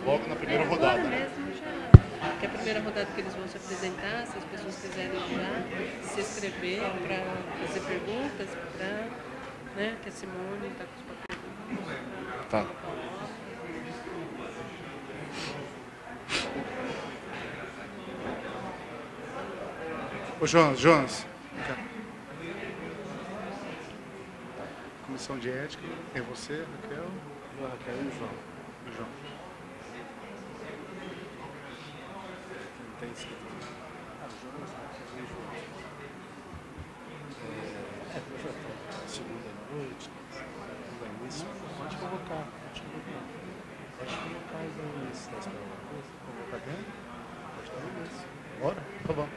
logo na primeira rodada. Agora mesmo já. Que é a primeira rodada que eles vão se apresentar, se as pessoas quiserem já se inscrever para fazer perguntas, para, né, que a Simone está com os papéis. Tá. Ô, Jonas. Comissão de ética, é você, Raquel? Raquel e o João. Não tem escrito. O Jonas, Raquel e o João. Projeto. Segunda-noite, início. Pode convocar. Pode convocar no início das perguntas. Convocar dentro? Pode estar no início. Bora? Tá bom.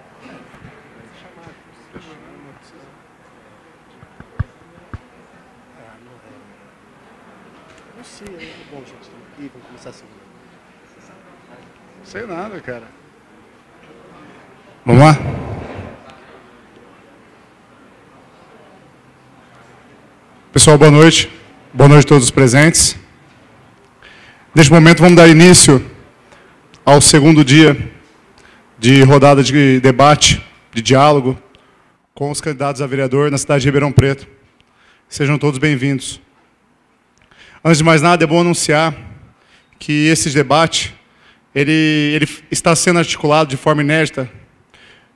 Não sei, bom, gente, estamos aqui, vamos começar a segunda. Não sei nada, cara. Vamos lá? Pessoal, boa noite. Boa noite a todos os presentes. Neste momento vamos dar início ao segundo dia de rodada de debate, de diálogo com os candidatos a vereador na cidade de Ribeirão Preto. Sejam todos bem-vindos. Antes de mais nada, é bom anunciar que esse debate ele está sendo articulado de forma inédita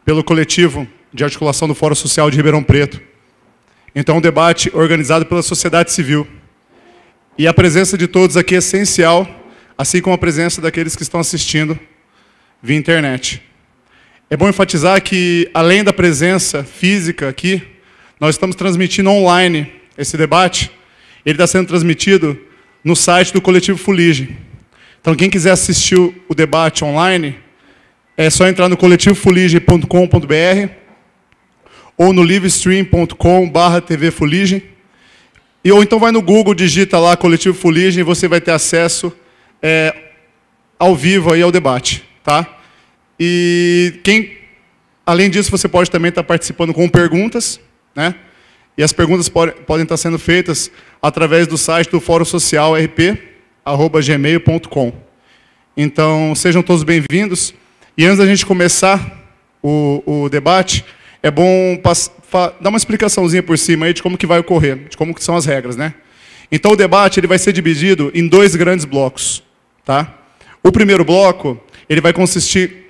pelo coletivo de articulação do Fórum Social de Ribeirão Preto. Então, é um debate organizado pela sociedade civil. E a presença de todos aqui é essencial, assim como a presença daqueles que estão assistindo via internet. É bom enfatizar que, além da presença física aqui, nós estamos transmitindo online esse debate. Ele está sendo transmitido no site do Coletivo Fulige. Então, quem quiser assistir o debate online, é só entrar no coletivofulige.com.br ou no livestream.com/tvfulige. Ou então vai no Google, digita lá Coletivo Fulige e você vai ter acesso ao vivo aí ao debate. Tá? E além disso, você pode também estar participando com perguntas, né? E as perguntas podem estar sendo feitas através do site do Fórum Social rp@gmail.com. Então, sejam todos bem-vindos. E antes da gente começar o debate, é bom dar uma explicaçãozinha por cima aí de como que vai ocorrer, de como que são as regras, né? Então, o debate ele vai ser dividido em 2 grandes blocos. Tá? O primeiro bloco ele vai consistir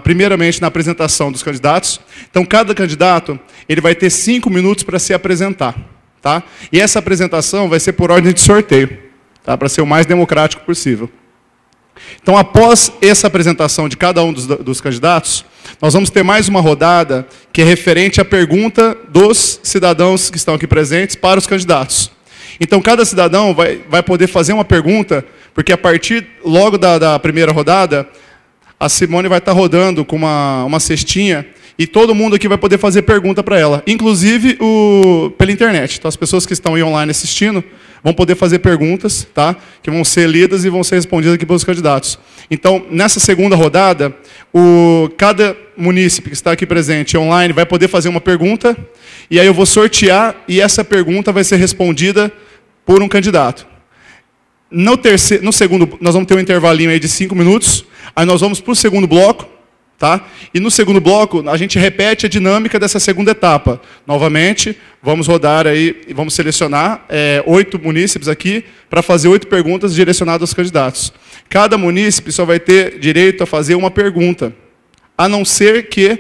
primeiramente na apresentação dos candidatos. Então, cada candidato ele vai ter 5 minutos para se apresentar. Tá? E essa apresentação vai ser por ordem de sorteio, tá? Para ser o mais democrático possível. Então, após essa apresentação de cada um dos candidatos, nós vamos ter mais uma rodada que é referente à pergunta dos cidadãos que estão aqui presentes para os candidatos. Então, cada cidadão vai poder fazer uma pergunta, porque a partir logo da primeira rodada, a Simone vai estar rodando com uma cestinha e todo mundo aqui vai poder fazer pergunta para ela, inclusive pela internet. Então, as pessoas que estão aí online assistindo vão poder fazer perguntas, tá? Que vão ser lidas e vão ser respondidas aqui pelos candidatos. Então, nessa segunda rodada, cada munícipe que está aqui presente online vai poder fazer uma pergunta, e aí eu vou sortear, e essa pergunta vai ser respondida por um candidato. No segundo, nós vamos ter um intervalinho aí de 5 minutos, aí nós vamos para o segundo bloco, tá? E no segundo bloco, a gente repete a dinâmica dessa segunda etapa. Novamente, vamos rodar aí, e vamos selecionar 8 munícipes aqui, para fazer 8 perguntas direcionadas aos candidatos. Cada munícipe só vai ter direito a fazer uma pergunta, a não ser que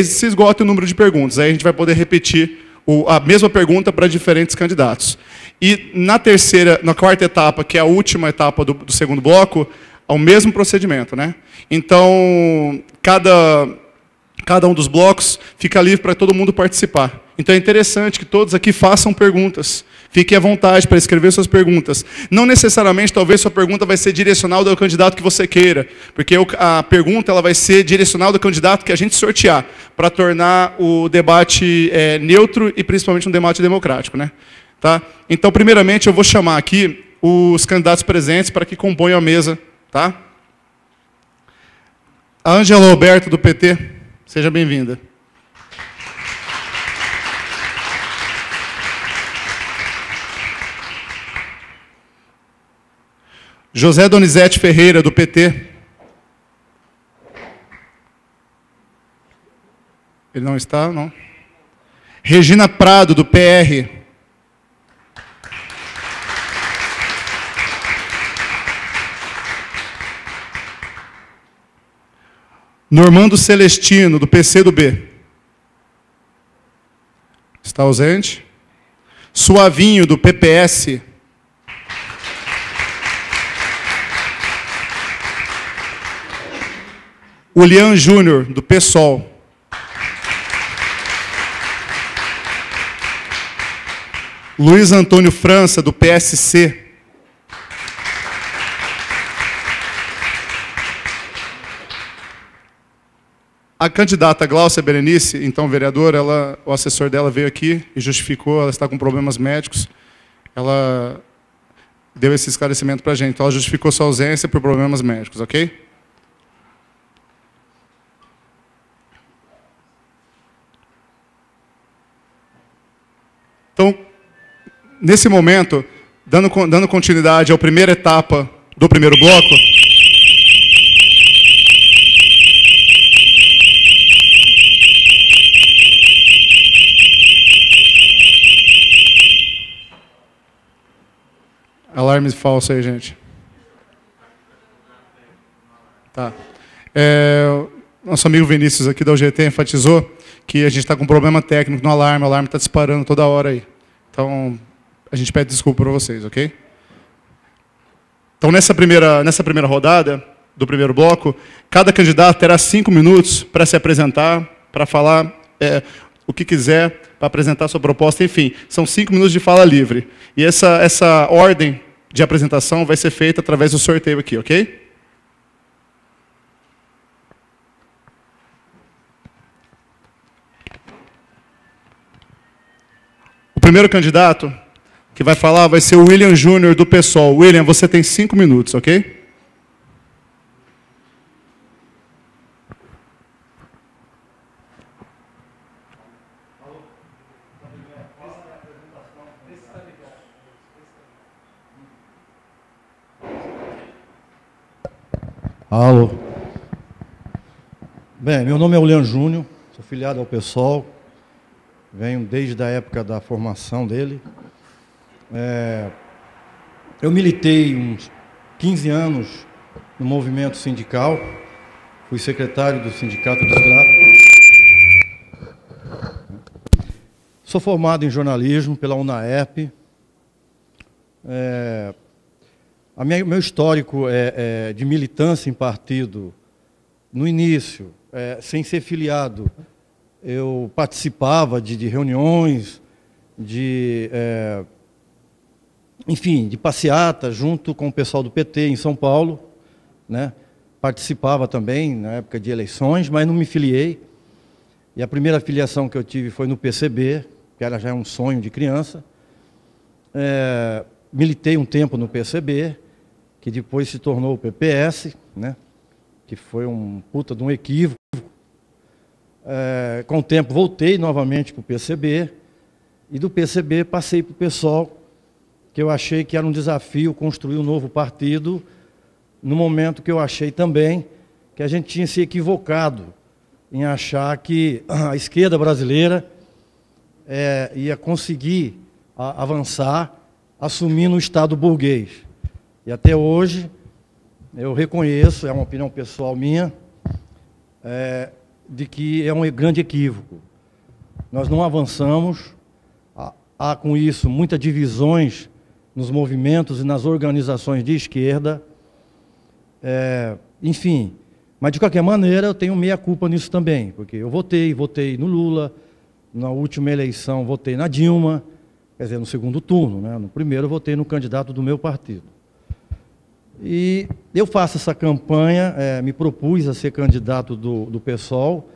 se esgote o número de perguntas. Aí a gente vai poder repetir a mesma pergunta para diferentes candidatos. E na quarta etapa, que é a última etapa do segundo bloco, é o mesmo procedimento, né? Então, cada um dos blocos fica livre para todo mundo participar. Então é interessante que todos aqui façam perguntas. Fiquem à vontade para escrever suas perguntas. Não necessariamente, talvez, sua pergunta vai ser direcionada ao candidato que você queira, porque a pergunta ela vai ser direcionada ao candidato que a gente sortear, para tornar o debate neutro e principalmente um debate democrático, né? Tá? Então, primeiramente, eu vou chamar aqui os candidatos presentes para que componham a mesa. Tá? A Ângela Roberto, do PT, seja bem-vinda. José Donizete Ferreira, do PT. Ele não está, não. Regina Prado, do PR. Normando Celestino, do PCdoB. Está ausente. Suavinho, do PPS. Ulian Júnior, do PSOL. Luiz Antônio França, do PSC. A candidata Gláucia Berenice, então vereadora, o assessor dela veio aqui e justificou, ela está com problemas médicos. Ela deu esse esclarecimento para a gente. Então, ela justificou sua ausência por problemas médicos, ok? Então, nesse momento, dando continuidade à primeira etapa do primeiro bloco, alarme falso aí, gente. Tá. Nosso amigo Vinícius aqui da UGT enfatizou que a gente está com um problema técnico no alarme, o alarme está disparando toda hora aí. Então, a gente pede desculpa para vocês, ok? Então, nessa primeira rodada do primeiro bloco, cada candidato terá 5 minutos para se apresentar, para falar o que quiser, para apresentar sua proposta, enfim. São 5 minutos de fala livre. E essa ordem de apresentação vai ser feita através do sorteio aqui, ok? O primeiro candidato que vai falar vai ser o William Júnior, do PSOL. William, você tem 5 minutos, ok? Alô. Bem, meu nome é William Júnior, sou filiado ao PSOL, venho desde a época da formação dele. Eu militei uns 15 anos no movimento sindical, fui secretário do Sindicato dos Gráficos. Sou formado em jornalismo pela UNAERP. Meu histórico de militância em partido, no início, sem ser filiado, eu participava de reuniões, enfim, de passeata junto com o pessoal do PT em São Paulo, né? Participava também na época de eleições, mas não me filiei. E a primeira filiação que eu tive foi no PCB, que era já um sonho de criança. Militei um tempo no PCB, que depois se tornou o PPS, né? Que foi um puta de um equívoco. Com o tempo voltei novamente para o PCB, e do PCB passei para o PSOL, que eu achei que era um desafio construir um novo partido, no momento que eu achei também que a gente tinha se equivocado em achar que a esquerda brasileira ia conseguir avançar assumindo o Estado burguês. E até hoje, eu reconheço, é uma opinião pessoal minha, de que é um grande equívoco. Nós não avançamos, há com isso muitas divisões nos movimentos e nas organizações de esquerda, enfim. Mas, de qualquer maneira, eu tenho meia-culpa nisso também, porque eu votei no Lula, na última eleição votei na Dilma, quer dizer, no segundo turno, né? No primeiro eu votei no candidato do meu partido. E eu faço essa campanha, me propus a ser candidato do PSOL.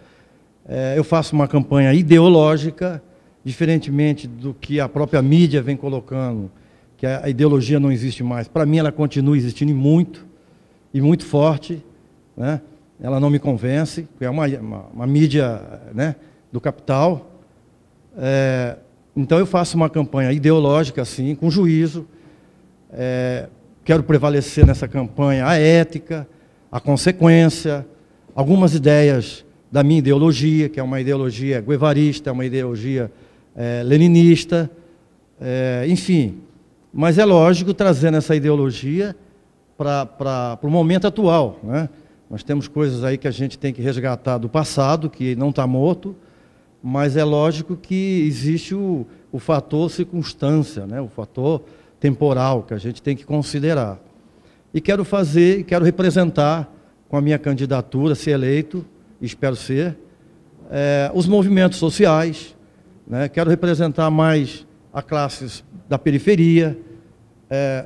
Eu faço uma campanha ideológica, diferentemente do que a própria mídia vem colocando, que a ideologia não existe mais. Para mim, ela continua existindo muito, e muito forte, né? Ela não me convence, porque é uma mídia, né, do capital. Então, eu faço uma campanha ideológica, assim, com juízo, quero prevalecer nessa campanha a ética, a consequência, algumas ideias da minha ideologia, que é uma ideologia guevarista, é uma ideologia leninista, enfim. Mas é lógico trazendo essa ideologia para o momento atual, né? Nós temos coisas aí que a gente tem que resgatar do passado, que não está morto, mas é lógico que existe o fator circunstância, né? O fator temporal que a gente tem que considerar. E quero representar com a minha candidatura, ser eleito, espero ser, os movimentos sociais, né? Quero representar mais a classes da periferia.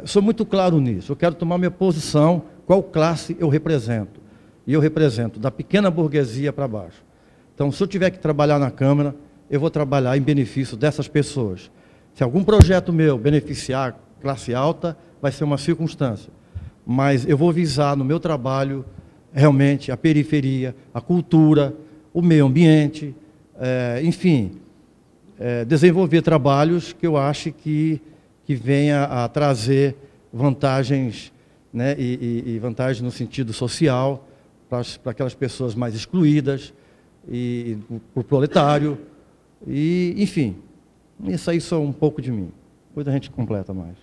Sou muito claro nisso, eu quero tomar minha posição, qual classe eu represento. E eu represento da pequena burguesia para baixo. Então, se eu tiver que trabalhar na Câmara, eu vou trabalhar em benefício dessas pessoas. Se algum projeto meu beneficiar classe alta, vai ser uma circunstância. Mas eu vou visar no meu trabalho, realmente, a periferia, a cultura, o meio ambiente, enfim, desenvolver trabalhos que eu acho que venha a trazer vantagens, né, e vantagens no sentido social, para aquelas pessoas mais excluídas, e para o proletário, e, enfim, isso aí só um pouco de mim. Depois a gente completa mais.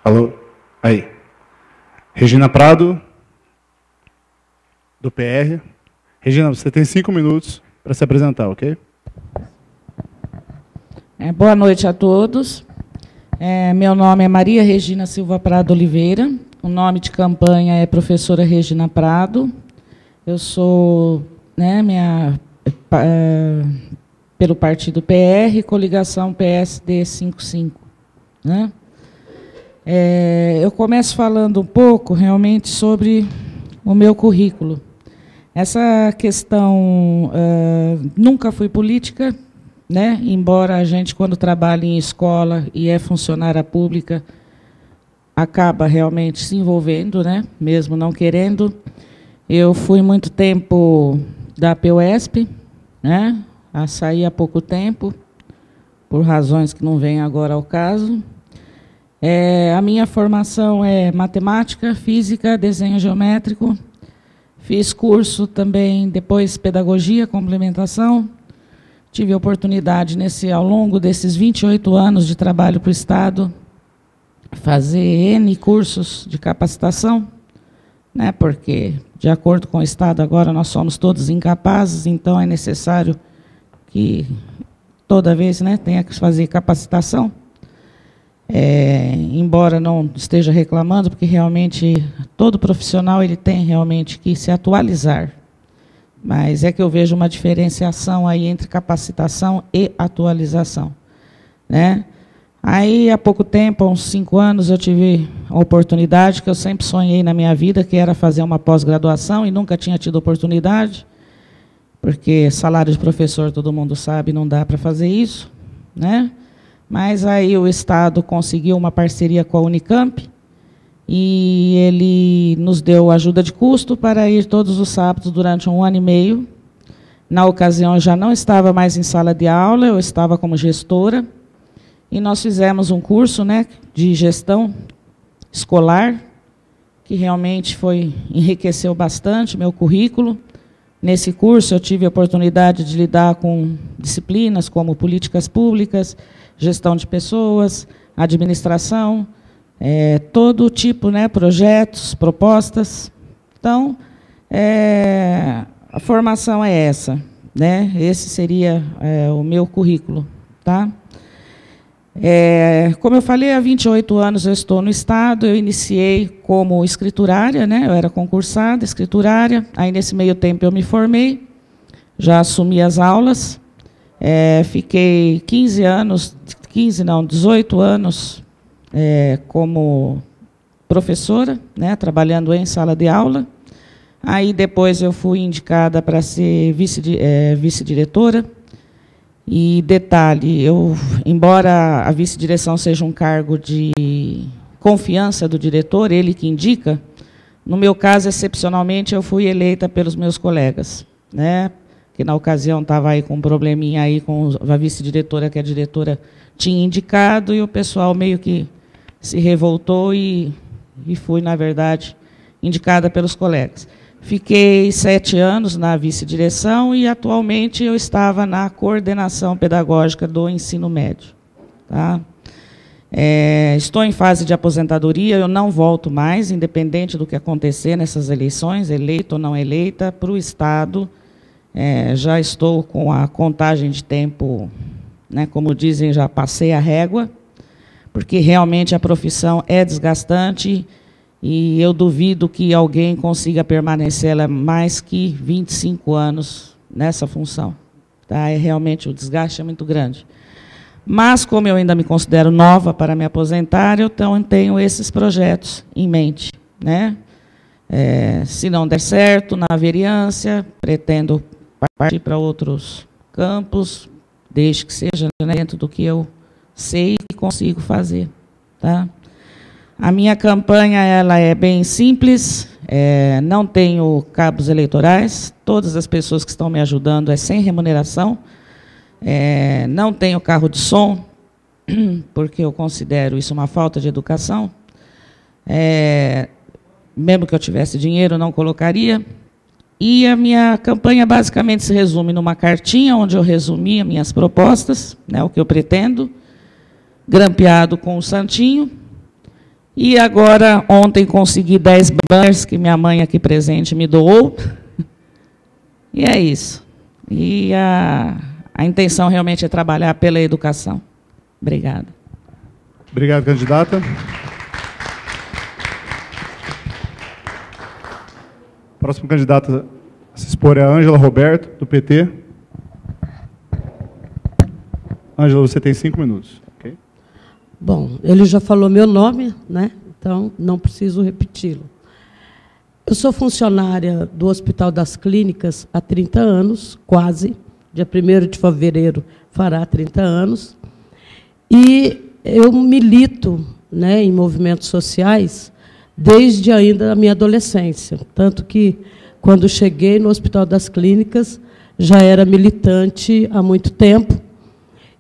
Alô? Aí. Regina Prado, do PR. Regina, você tem 5 minutos para se apresentar, ok? Boa noite a todos. Meu nome é Maria Regina Silva Prado Oliveira. O nome de campanha é Professora Regina Prado. Eu sou, né, pelo partido PR, coligação PSD 55. Né? Eu começo falando um pouco, realmente, sobre o meu currículo. Essa questão, nunca fui política, né? Embora a gente, quando trabalha em escola e é funcionária pública, acaba realmente se envolvendo, né? Mesmo não querendo. Eu fui muito tempo da PUESP, né? Saí há pouco tempo, por razões que não vêm agora ao caso. A minha formação é matemática, física, desenho geométrico. Fiz curso também, depois pedagogia, complementação. Tive a oportunidade, ao longo desses 28 anos de trabalho para o Estado, fazer N cursos de capacitação, né, porque, de acordo com o Estado, agora nós somos todos incapazes, então é necessário que toda vez, né, tenha que fazer capacitação. Embora não esteja reclamando, porque realmente todo profissional ele tem realmente que se atualizar. Mas é que eu vejo uma diferenciação aí entre capacitação e atualização, né? Aí, há pouco tempo, há uns 5 anos, eu tive a oportunidade que eu sempre sonhei na minha vida, que era fazer uma pós-graduação, e nunca tinha tido oportunidade, porque salário de professor, todo mundo sabe, não dá para fazer isso, né? Mas aí o Estado conseguiu uma parceria com a Unicamp e ele nos deu ajuda de custo para ir todos os sábados durante 1 ano e meio. Na ocasião, eu já não estava mais em sala de aula, eu estava como gestora. E nós fizemos um curso, né, de gestão escolar, que realmente enriqueceu bastante meu currículo. Nesse curso, eu tive a oportunidade de lidar com disciplinas como políticas públicas, gestão de pessoas, administração, todo tipo, né, projetos, propostas. Então, a formação é essa, né? Esse seria o meu currículo, tá? Como eu falei, há 28 anos eu estou no Estado, eu iniciei como escriturária, né? Eu era concursada, escriturária, aí nesse meio tempo eu me formei, já assumi as aulas, fiquei 18 anos como professora, né? Trabalhando em sala de aula. Aí depois eu fui indicada para ser vice-diretora. E detalhe, embora a vice-direção seja um cargo de confiança do diretor, ele que indica, no meu caso, excepcionalmente, eu fui eleita pelos meus colegas, né? Que na ocasião estava aí com um probleminha aí com a vice-diretora, que a diretora tinha indicado, e o pessoal meio que se revoltou e fui, na verdade, indicada pelos colegas. Fiquei 7 anos na vice-direção e, atualmente, eu estava na coordenação pedagógica do ensino médio. Tá? Estou em fase de aposentadoria, eu não volto mais, independente do que acontecer nessas eleições, eleita ou não eleita, para o Estado. Já estou com a contagem de tempo, né, como dizem, já passei a régua, porque realmente a profissão é desgastante e eu duvido que alguém consiga permanecer mais que 25 anos nessa função. Tá? Realmente o desgaste é muito grande. Mas, como eu ainda me considero nova para me aposentar, eu tenho esses projetos em mente. Né? Se não der certo na vereança, pretendo partir para outros campos, desde que seja, né, dentro do que eu sei e consigo fazer. Tá? A minha campanha ela é bem simples, não tenho cabos eleitorais, todas as pessoas que estão me ajudando é sem remuneração, não tenho carro de som, porque eu considero isso uma falta de educação. Mesmo que eu tivesse dinheiro, não colocaria. E a minha campanha basicamente se resume numa cartinha, onde eu resumi as minhas propostas, né, o que eu pretendo, grampeado com o santinho. E agora, ontem, consegui 10 banners que minha mãe aqui presente me doou. E é isso. E a intenção realmente é trabalhar pela educação. Obrigada. Obrigado, candidata. Próximo candidato a se expor é a Ângela Roberto, do PT. Ângela, você tem 5 minutos. Okay? Bom, ele já falou meu nome, né? Então não preciso repeti-lo. Eu sou funcionária do Hospital das Clínicas há 30 anos, quase. Dia 1º de fevereiro fará 30 anos. E eu milito, né, em movimentos sociais desde ainda a minha adolescência. Tanto que, quando cheguei no Hospital das Clínicas, já era militante há muito tempo.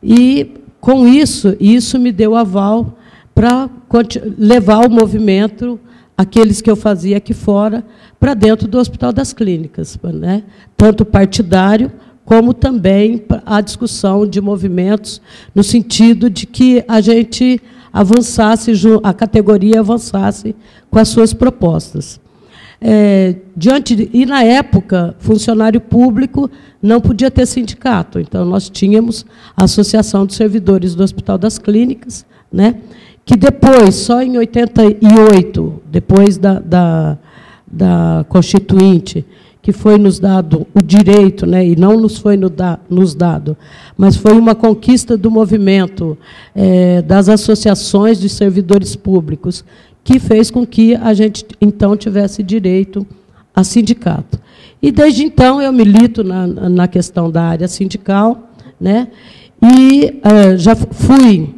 E, com isso me deu aval para levar o movimento, aqueles que eu fazia aqui fora, para dentro do Hospital das Clínicas, né? Tanto partidário, como também a discussão de movimentos, no sentido de que a gente avançasse, a categoria avançasse com as suas propostas. E, na época, funcionário público não podia ter sindicato. Então, nós tínhamos a Associação dos Servidores do Hospital das Clínicas, né, que depois, só em 88, depois da Constituinte, que foi nos dado o direito, né, e não nos foi nos dado, mas foi uma conquista do movimento das associações de servidores públicos, que fez com que a gente, então, tivesse direito a sindicato. E, desde então, eu milito na questão da área sindical, né, e já fui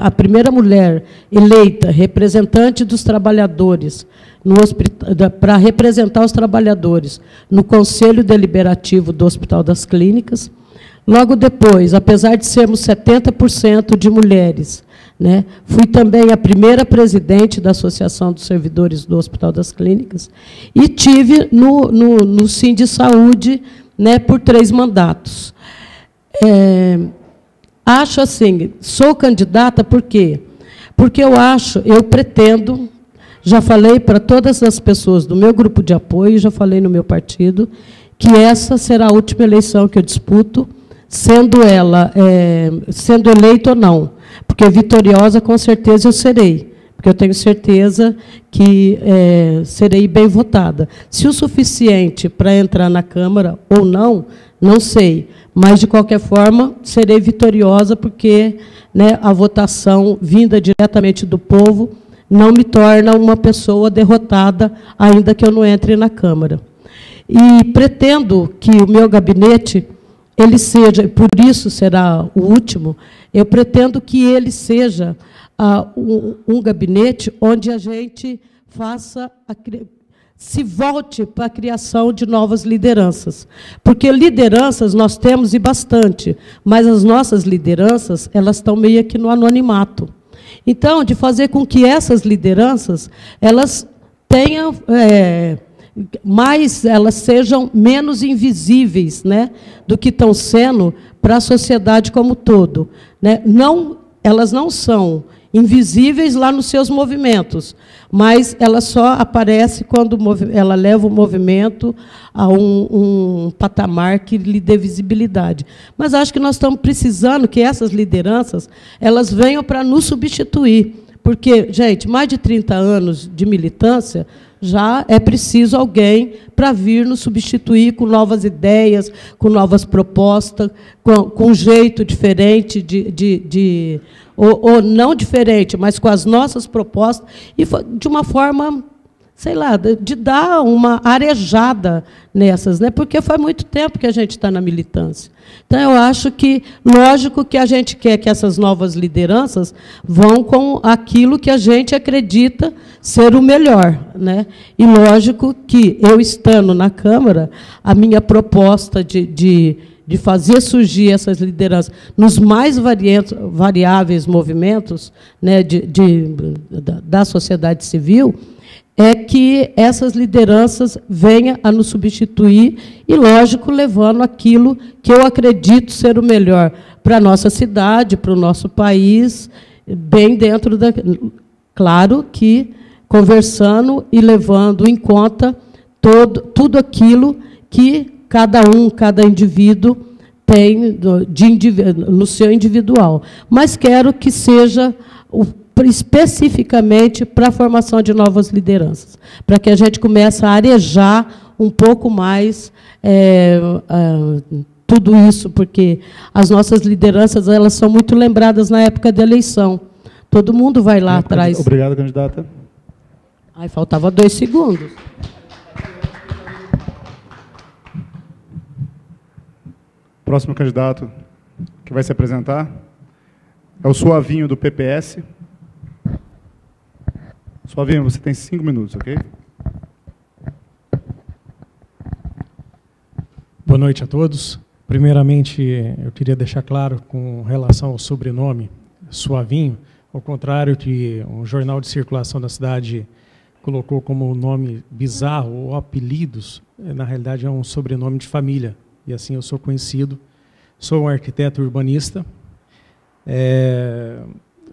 a primeira mulher eleita representante dos trabalhadores para representar os trabalhadores no Conselho Deliberativo do Hospital das Clínicas. Logo depois, apesar de sermos 70% de mulheres, né, fui também a primeira presidente da Associação dos Servidores do Hospital das Clínicas e tive no Sindisaúde, né, por 3 mandatos. Acho assim, sou candidata por quê? Porque eu pretendo, já falei para todas as pessoas do meu grupo de apoio, já falei no meu partido, que essa será a última eleição que eu disputo, sendo eleita ou não. Porque vitoriosa, com certeza, eu serei. Porque eu tenho certeza que serei bem votada. Se o suficiente para entrar na Câmara ou não, não sei. Mas, de qualquer forma, serei vitoriosa, porque, né, a votação vinda diretamente do povo não me torna uma pessoa derrotada, ainda que eu não entre na Câmara. E pretendo que o meu gabinete, ele seja, por isso será o último, eu pretendo que ele seja um gabinete onde a gente se volte para a criação de novas lideranças. Porque lideranças nós temos e bastante, mas as nossas lideranças, elas estão meio que no anonimato. Então, de fazer com que essas lideranças, elas tenham elas sejam menos invisíveis, né, do que estão sendo para a sociedade como um todo, né? Elas não são invisíveis lá nos seus movimentos, mas ela só aparece quando ela leva o movimento a um patamar que lhe dê visibilidade. Mas acho que nós estamos precisando que essas lideranças elas venham para nos substituir, porque, gente, mais de 30 anos de militância, já é preciso alguém para vir nos substituir com novas ideias, com novas propostas, com um jeito diferente ou não diferente, mas com as nossas propostas, e de uma forma, sei lá, de dar uma arejada nessas, né? Porque faz muito tempo que a gente está na militância. Então, eu acho que, lógico que a gente quer que essas novas lideranças vão com aquilo que a gente acredita ser o melhor, né? E, lógico, que eu estando na Câmara, a minha proposta de fazer surgir essas lideranças nos mais variáveis movimentos, né, da sociedade civil, é que essas lideranças venham a nos substituir e, lógico, levando aquilo que eu acredito ser o melhor para a nossa cidade, para o nosso país, bem dentro da... Claro que conversando e levando em conta tudo aquilo que cada indivíduo tem no seu individual. Mas quero que seja especificamente para a formação de novas lideranças, para que a gente comece a arejar um pouco mais tudo isso, porque as nossas lideranças elas são muito lembradas na época da eleição. Todo mundo vai lá atrás. Obrigado, candidata. Ai, faltava 2 segundos. Próximo candidato que vai se apresentar é o Suavinho, do PPS. Suavinho, você tem 5 minutos, ok? Boa noite a todos. Primeiramente, eu queria deixar claro com relação ao sobrenome Suavinho, ao contrário que um jornal de circulação da cidade colocou como nome bizarro ou apelidos, na realidade é um sobrenome de família, e assim eu sou conhecido. Sou um arquiteto urbanista,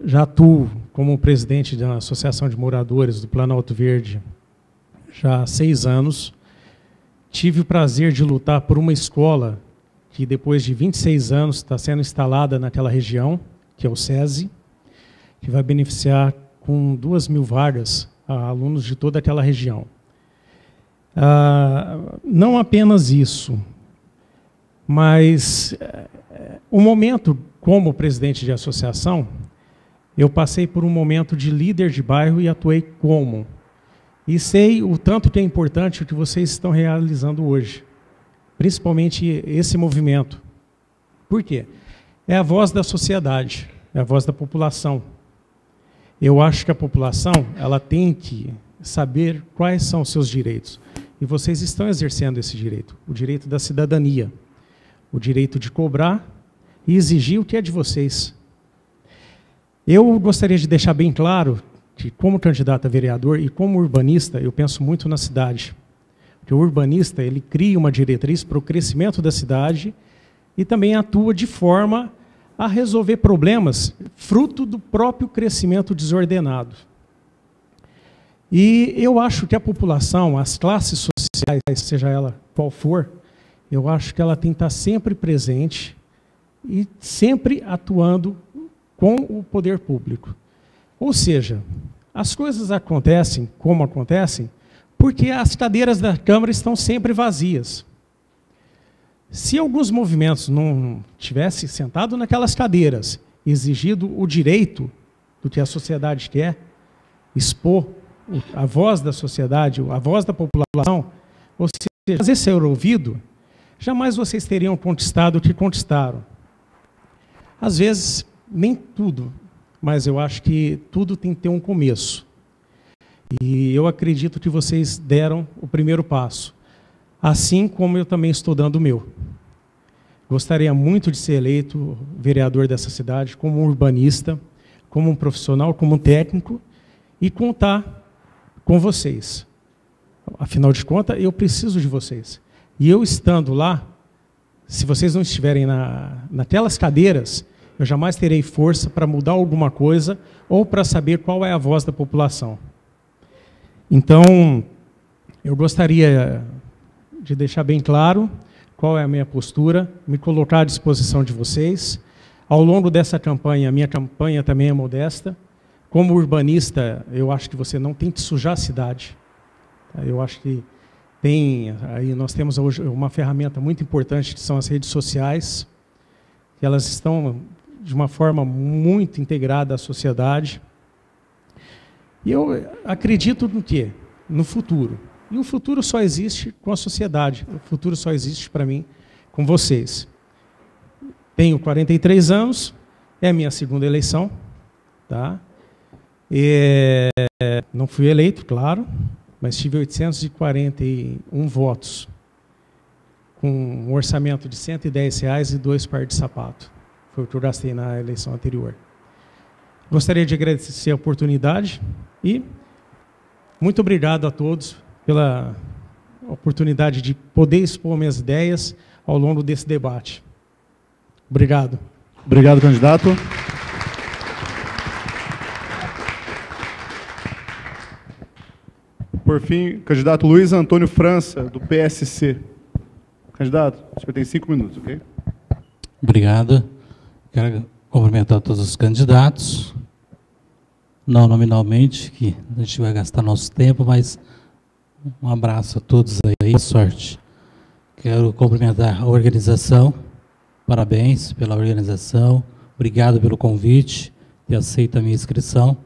já atuo como presidente da Associação de Moradores do Planalto Verde já há 6 anos. Tive o prazer de lutar por uma escola que, depois de 26 anos, está sendo instalada naquela região, que é o SESI, que vai beneficiar com 2.000 vagas a alunos de toda aquela região. Não apenas isso, mas o momento como presidente de associação, eu passei por um momento de líder de bairro e atuei como. E sei o tanto que é importante o que vocês estão realizando hoje, principalmente esse movimento. Por quê? É a voz da sociedade, é a voz da população. Eu acho que a população ela tem que saber quais são os seus direitos. E vocês estão exercendo esse direito, o direito da cidadania, o direito de cobrar e exigir o que é de vocês. Eu gostaria de deixar bem claro que, como candidato a vereador e como urbanista, eu penso muito na cidade. Porque o urbanista ele cria uma diretriz para o crescimento da cidade e também atua de forma a resolver problemas fruto do próprio crescimento desordenado. E eu acho que a população, as classes sociais, seja ela qual for, eu acho que ela tem que estar sempre presente e sempre atuando com o poder público. Ou seja, as coisas acontecem como acontecem porque as cadeiras da Câmara estão sempre vazias. Se alguns movimentos não tivessem sentado naquelas cadeiras, exigido o direito do que a sociedade quer, expor a voz da sociedade, a voz da população, ou seja, fazer ser ouvido, jamais vocês teriam conquistado o que conquistaram. Às vezes, nem tudo, mas eu acho que tudo tem que ter um começo. E eu acredito que vocês deram o primeiro passo, assim como eu também estou dando o meu. Gostaria muito de ser eleito vereador dessa cidade, como um urbanista, como um profissional, como um técnico, e contar com vocês. Afinal de contas, eu preciso de vocês. E eu estando lá, se vocês não estiverem naquelas cadeiras, eu jamais terei força para mudar alguma coisa ou para saber qual é a voz da população. Então, eu gostaria de deixar bem claro qual é a minha postura, me colocar à disposição de vocês. Ao longo dessa campanha, a minha campanha também é modesta. Como urbanista, eu acho que você não tem que sujar a cidade. Eu acho que nós temos hoje uma ferramenta muito importante, que são as redes sociais, que elas estão de uma forma muito integrada à sociedade. E eu acredito no quê? No futuro. E o futuro só existe com a sociedade. O futuro só existe para mim com vocês. Tenho 43 anos, é a minha segunda eleição. Tá? Não fui eleito, claro, mas tive 841 votos, com um orçamento de R$110 e 2 pares de sapato. Foi o que eu gastei na eleição anterior. Gostaria de agradecer a oportunidade e muito obrigado a todos pela oportunidade de poder expor minhas ideias ao longo desse debate. Obrigado. Obrigado, candidato. Por fim, candidato Luiz Antônio França, do PSC. Candidato, o senhor tem 5 minutos, ok? Obrigado. Quero cumprimentar todos os candidatos. Não nominalmente, que a gente vai gastar nosso tempo, mas um abraço a todos aí, sorte. Quero cumprimentar a organização, parabéns pela organização, obrigado pelo convite, ter aceito a minha inscrição.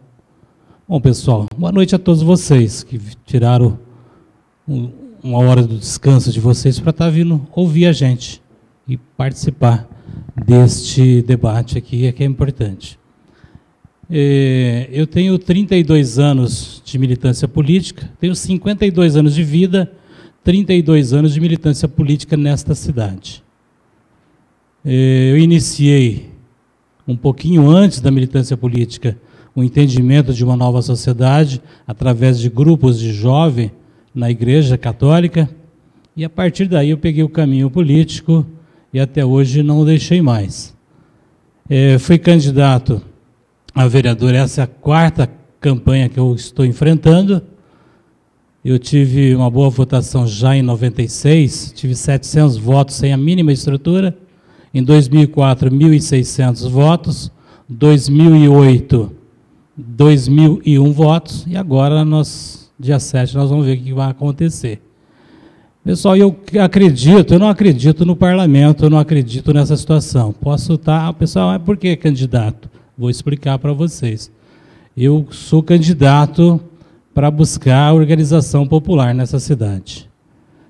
Bom, pessoal, boa noite a todos vocês que tiraram uma hora do descanso de vocês para estar vindo ouvir a gente e participar deste debate aqui, que é importante. Eu tenho 32 anos de militância política, tenho 52 anos de vida, 32 anos de militância política nesta cidade. Eu iniciei, um pouquinho antes da militância política, o entendimento de uma nova sociedade, através de grupos de jovens na Igreja Católica, e a partir daí eu peguei o caminho político e até hoje não o deixei mais. Fui candidato a vereador, essa é a 4ª campanha que eu estou enfrentando. Eu tive uma boa votação já em 96, tive 700 votos sem a mínima estrutura. Em 2004, 1.600 votos. 2008, 2.001 votos. E agora, dia 7, nós vamos ver o que vai acontecer. Pessoal, eu não acredito no parlamento, eu não acredito nessa situação. Posso estar... Pessoal, por que candidato? Vou explicar para vocês. Eu sou candidato para buscar a organização popular nessa cidade.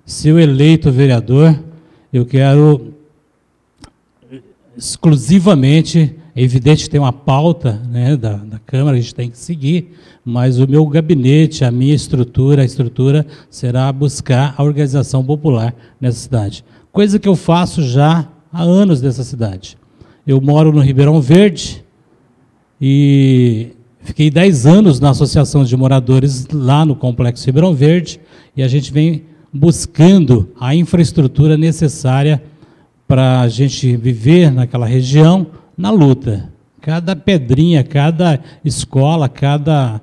Se eu eleito vereador, eu quero exclusivamente, é evidente que tem uma pauta, né, da Câmara, a gente tem que seguir, mas o meu gabinete, a minha estrutura, a estrutura será buscar a organização popular nessa cidade. Coisa que eu faço já há anos nessa cidade. Eu moro no Ribeirão Verde, e fiquei 10 anos na Associação de Moradores lá no Complexo Ribeirão Verde, e a gente vem buscando a infraestrutura necessária para a gente viver naquela região na luta. Cada pedrinha, cada escola, cada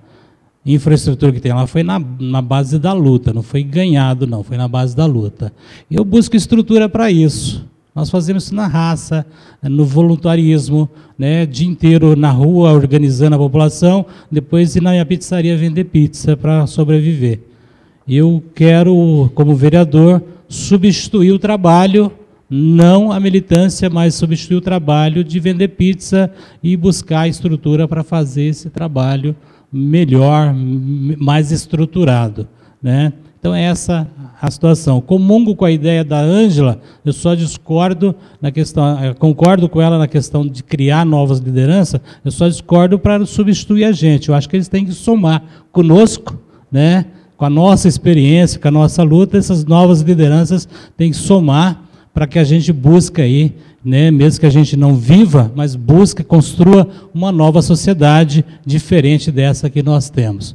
infraestrutura que tem lá foi na base da luta, não foi ganhado, não, foi na base da luta. Eu busco estrutura para isso. Nós fazemos isso na raça, no voluntarismo, né, dia inteiro na rua, organizando a população, depois ir na minha pizzaria vender pizza para sobreviver. Eu quero, como vereador, substituir o trabalho, não a militância, mas substituir o trabalho de vender pizza e buscar a estrutura para fazer esse trabalho melhor, mais estruturado, né? Então, é essa a situação. Comungo com a ideia da Ângela, eu só discordo na questão, concordo com ela na questão de criar novas lideranças, eu só discordo para substituir a gente. Eu acho que eles têm que somar conosco, né, com a nossa experiência, com a nossa luta, essas novas lideranças têm que somar para que a gente busque aí, né, mesmo que a gente não viva, mas busque, construa uma nova sociedade diferente dessa que nós temos.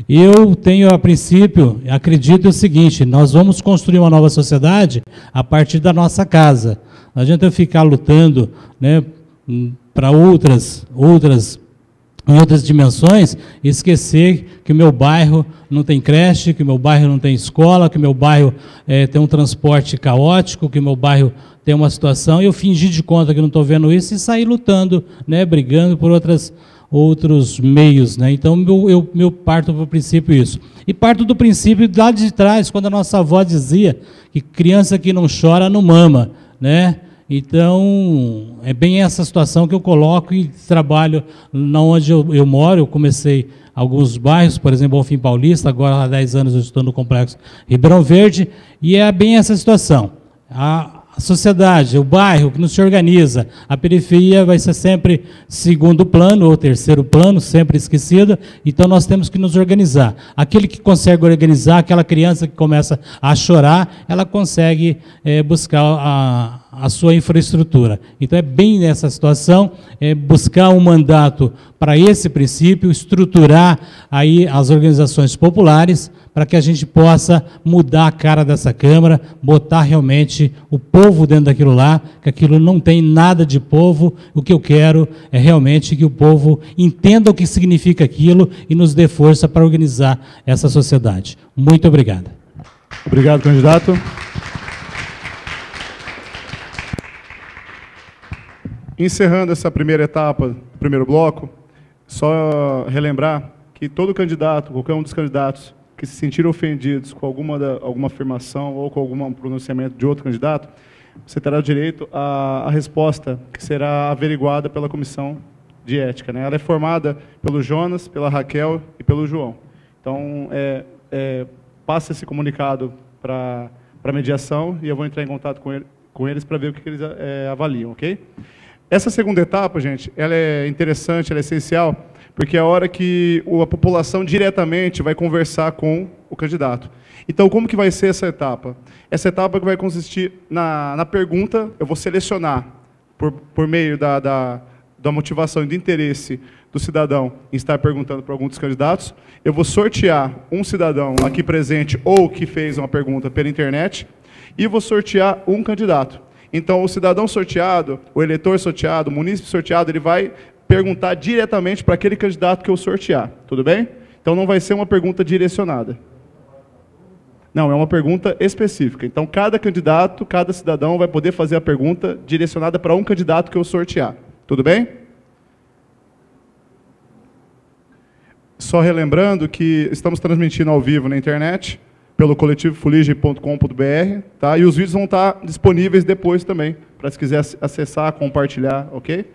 Eu tenho, a princípio, acredito o seguinte, nós vamos construir uma nova sociedade a partir da nossa casa. Não adianta eu ficar lutando, né, para outras dimensões, e esquecer que o meu bairro não tem creche, que o meu bairro não tem escola, que o meu bairro tem um transporte caótico, que o meu bairro tem uma situação, e eu fingir de conta que não estou vendo isso e sair lutando, né, brigando por outros meios, né? Então, eu parto do princípio isso. E parto do princípio lá de trás, quando a nossa avó dizia que criança que não chora não mama, né? Então, é bem essa situação que eu coloco e trabalho na onde eu moro. Eu comecei alguns bairros, por exemplo, Bonfim Paulista, agora há 10 anos eu estou no Complexo Ribeirão Verde, e é bem essa situação. A sociedade, o bairro que não se organiza, a periferia vai ser sempre segundo plano ou terceiro plano, sempre esquecida, então nós temos que nos organizar. Aquele que consegue organizar, aquela criança que começa a chorar, ela consegue buscar a sua infraestrutura. Então é bem nessa situação, buscar um mandato para esse princípio, estruturar aí as organizações populares, para que a gente possa mudar a cara dessa Câmara, botar realmente o povo dentro daquilo lá, que aquilo não tem nada de povo. O que eu quero é realmente que o povo entenda o que significa aquilo e nos dê força para organizar essa sociedade. Muito obrigado. Obrigado, candidato. Encerrando essa primeira etapa, do primeiro bloco, só relembrar que todo candidato, qualquer um dos candidatos que se sentirem ofendidos com alguma afirmação ou com algum pronunciamento de outro candidato, você terá direito à resposta, que será averiguada pela Comissão de Ética, né? Ela é formada pelo Jonas, pela Raquel e pelo João. Então, passa esse comunicado para a mediação e eu vou entrar em contato com eles para ver o que eles avaliam, ok? Essa segunda etapa, gente, ela é interessante, ela é essencial, porque é a hora que a população diretamente vai conversar com o candidato. Então, como que vai ser essa etapa? Essa etapa que vai consistir na pergunta, eu vou selecionar, por meio da motivação e do interesse do cidadão em estar perguntando para algum dos candidatos, eu vou sortear um cidadão aqui presente ou que fez uma pergunta pela internet, e vou sortear um candidato. Então, o cidadão sorteado, o eleitor sorteado, o munícipe sorteado, ele vai perguntar diretamente para aquele candidato que eu sortear. Tudo bem? Então, não vai ser uma pergunta direcionada. Não, é uma pergunta específica. Então, cada candidato, cada cidadão vai poder fazer a pergunta direcionada para um candidato que eu sortear. Tudo bem? Só relembrando que estamos transmitindo ao vivo na internet, pelo coletivofulige.com.br, tá? E os vídeos vão estar disponíveis depois também, para se quiser acessar, compartilhar, ok?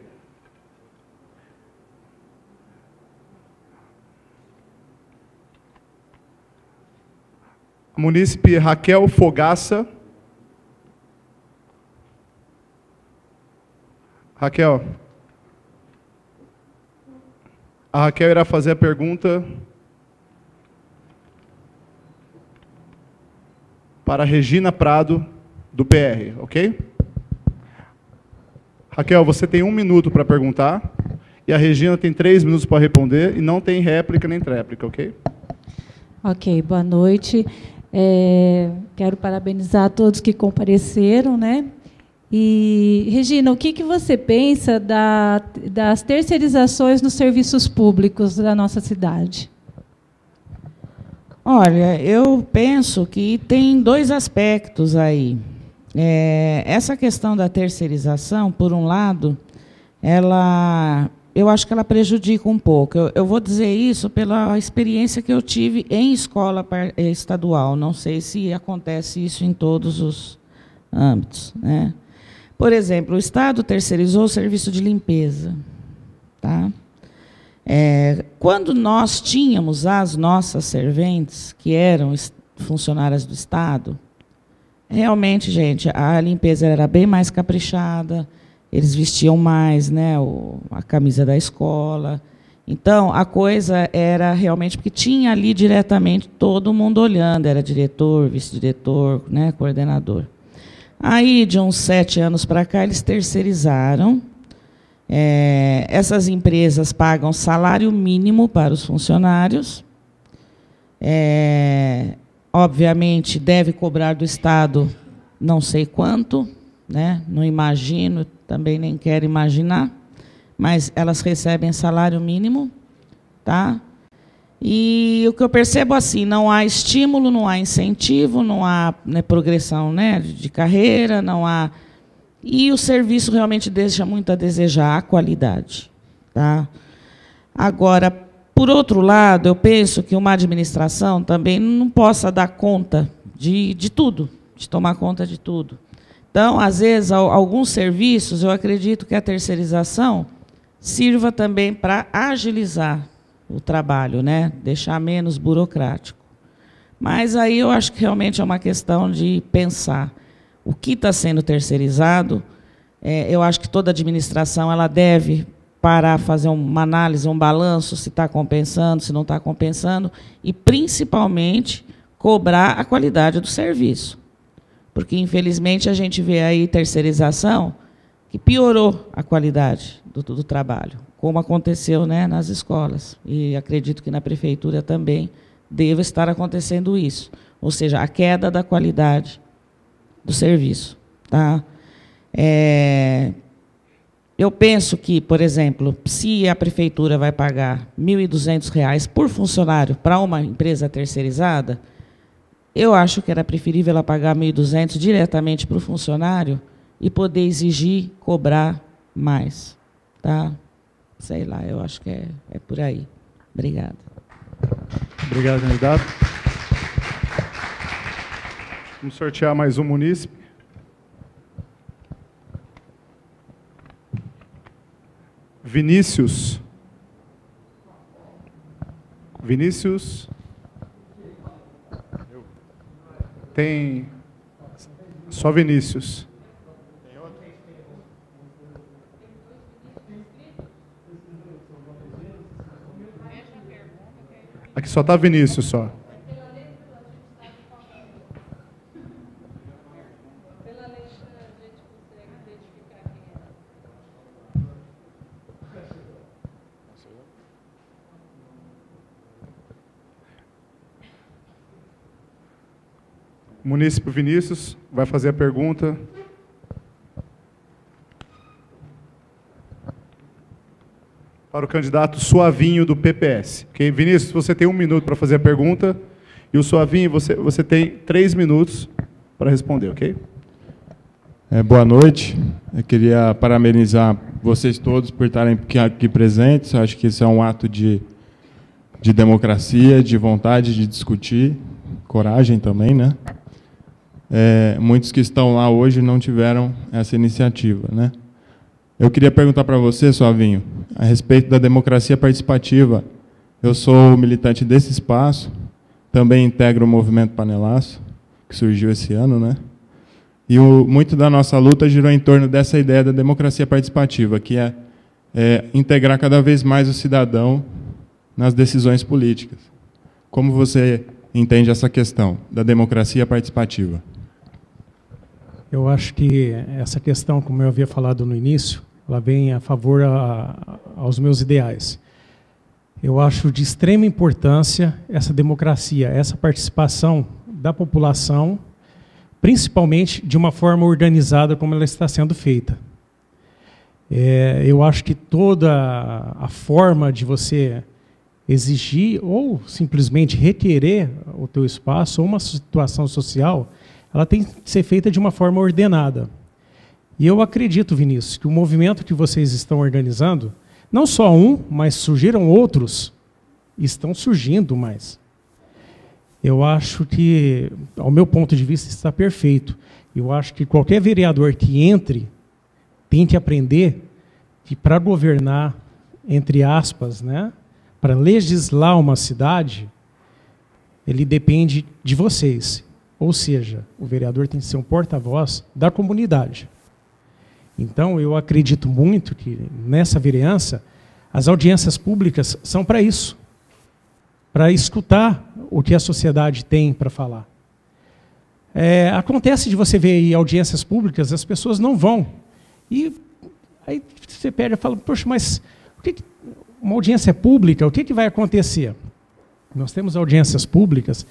A munícipe Raquel Fogaça. Raquel. A Raquel irá fazer a pergunta para Regina Prado, do PR, ok? Raquel, você tem 1 minuto para perguntar, e a Regina tem 3 minutos para responder, e não tem réplica nem tréplica, ok? Ok, boa noite. Quero parabenizar a todos que compareceram, né? E, Regina, o que você pensa das terceirizações nos serviços públicos da nossa cidade? Olha, eu penso que tem 2 aspectos aí. Essa questão da terceirização, por um lado, eu acho que ela prejudica um pouco. Eu vou dizer isso pela experiência que eu tive em escola estadual. Não sei se acontece isso em todos os âmbitos, né? Por exemplo, o Estado terceirizou o serviço de limpeza, tá? Quando nós tínhamos as nossas serventes, que eram funcionárias do Estado, realmente, gente, a limpeza era bem mais caprichada, eles vestiam mais, né, a camisa da escola. Então, a coisa era realmente, porque tinha ali diretamente todo mundo olhando, era diretor, vice-diretor, né, coordenador. Aí, de uns 7 anos para cá, eles terceirizaram. Essas empresas pagam salário mínimo para os funcionários. Obviamente, deve cobrar do Estado não sei quanto, né? Não imagino, também nem quero imaginar, mas elas recebem salário mínimo, tá? E o que eu percebo assim, não há estímulo, não há incentivo, não há, né, progressão, né, de carreira, não há... E o serviço realmente deixa muito a desejar, a qualidade, tá? Agora, por outro lado, eu penso que uma administração também não possa dar conta de tudo, de tomar conta de tudo. Então, às vezes, alguns serviços, eu acredito que a terceirização sirva também para agilizar o trabalho, né? Deixar menos burocrático. Mas aí eu acho que realmente é uma questão de pensar o que está sendo terceirizado. Eu acho que toda administração ela deve parar, fazer uma análise, um balanço, se está compensando, se não está compensando, e, principalmente, cobrar a qualidade do serviço. Porque, infelizmente, a gente vê aí terceirização que piorou a qualidade do trabalho, como aconteceu, né, nas escolas. E acredito que na prefeitura também deva estar acontecendo isso. Ou seja, a queda da qualidade do serviço. Tá? Eu penso que, por exemplo, se a prefeitura vai pagar R$ 1.200 por funcionário para uma empresa terceirizada, eu acho que era preferível ela pagar 1.200 diretamente para o funcionário e poder exigir, cobrar mais. Tá? Sei lá, eu acho que é por aí. Obrigada. Obrigado, candidato. Vamos sortear mais um munícipe. Vinícius. Vinícius. Tem só Vinícius. Aqui só está Vinícius só. O munícipe Vinícius vai fazer a pergunta. Para o candidato Suavinho, do PPS. Okay? Vinícius, você tem 1 minuto para fazer a pergunta. E o Suavinho, você tem 3 minutos para responder, ok? Boa noite. Eu queria parabenizar vocês todos por estarem aqui presentes. Eu acho que isso é um ato de democracia, de vontade de discutir, coragem também, né? Muitos que estão lá hoje não tiveram essa iniciativa, né? Eu queria perguntar para você, Suavinho, a respeito da democracia participativa. Eu sou militante desse espaço, também integro o movimento Panelaço, que surgiu esse ano, né? E muito da nossa luta girou em torno dessa ideia da democracia participativa, que é integrar cada vez mais o cidadão nas decisões políticas. Como você entende essa questão da democracia participativa? Eu acho que essa questão, como eu havia falado no início, ela vem a favor aos meus ideais. Eu acho de extrema importância essa democracia, essa participação da população, principalmente de uma forma organizada como ela está sendo feita. Eu acho que toda a forma de você exigir ou simplesmente requerer o teu espaço ou uma situação social, ela tem que ser feita de uma forma ordenada. E eu acredito, Vinícius, que o movimento que vocês estão organizando, não só um, mas surgiram outros, estão surgindo mais. Eu acho que, ao meu ponto de vista, está perfeito. Eu acho que qualquer vereador que entre tem que aprender que, para governar, entre aspas, né, para legislar uma cidade, ele depende de vocês. Ou seja, o vereador tem que ser um porta-voz da comunidade. Então, eu acredito muito que, nessa vereança, as audiências públicas são para isso, para escutar o que a sociedade tem para falar. Acontece de você ver aí audiências públicas, as pessoas não vão. E aí você pega e fala, poxa, mas uma audiência pública, o que vai acontecer? Nós temos audiências públicas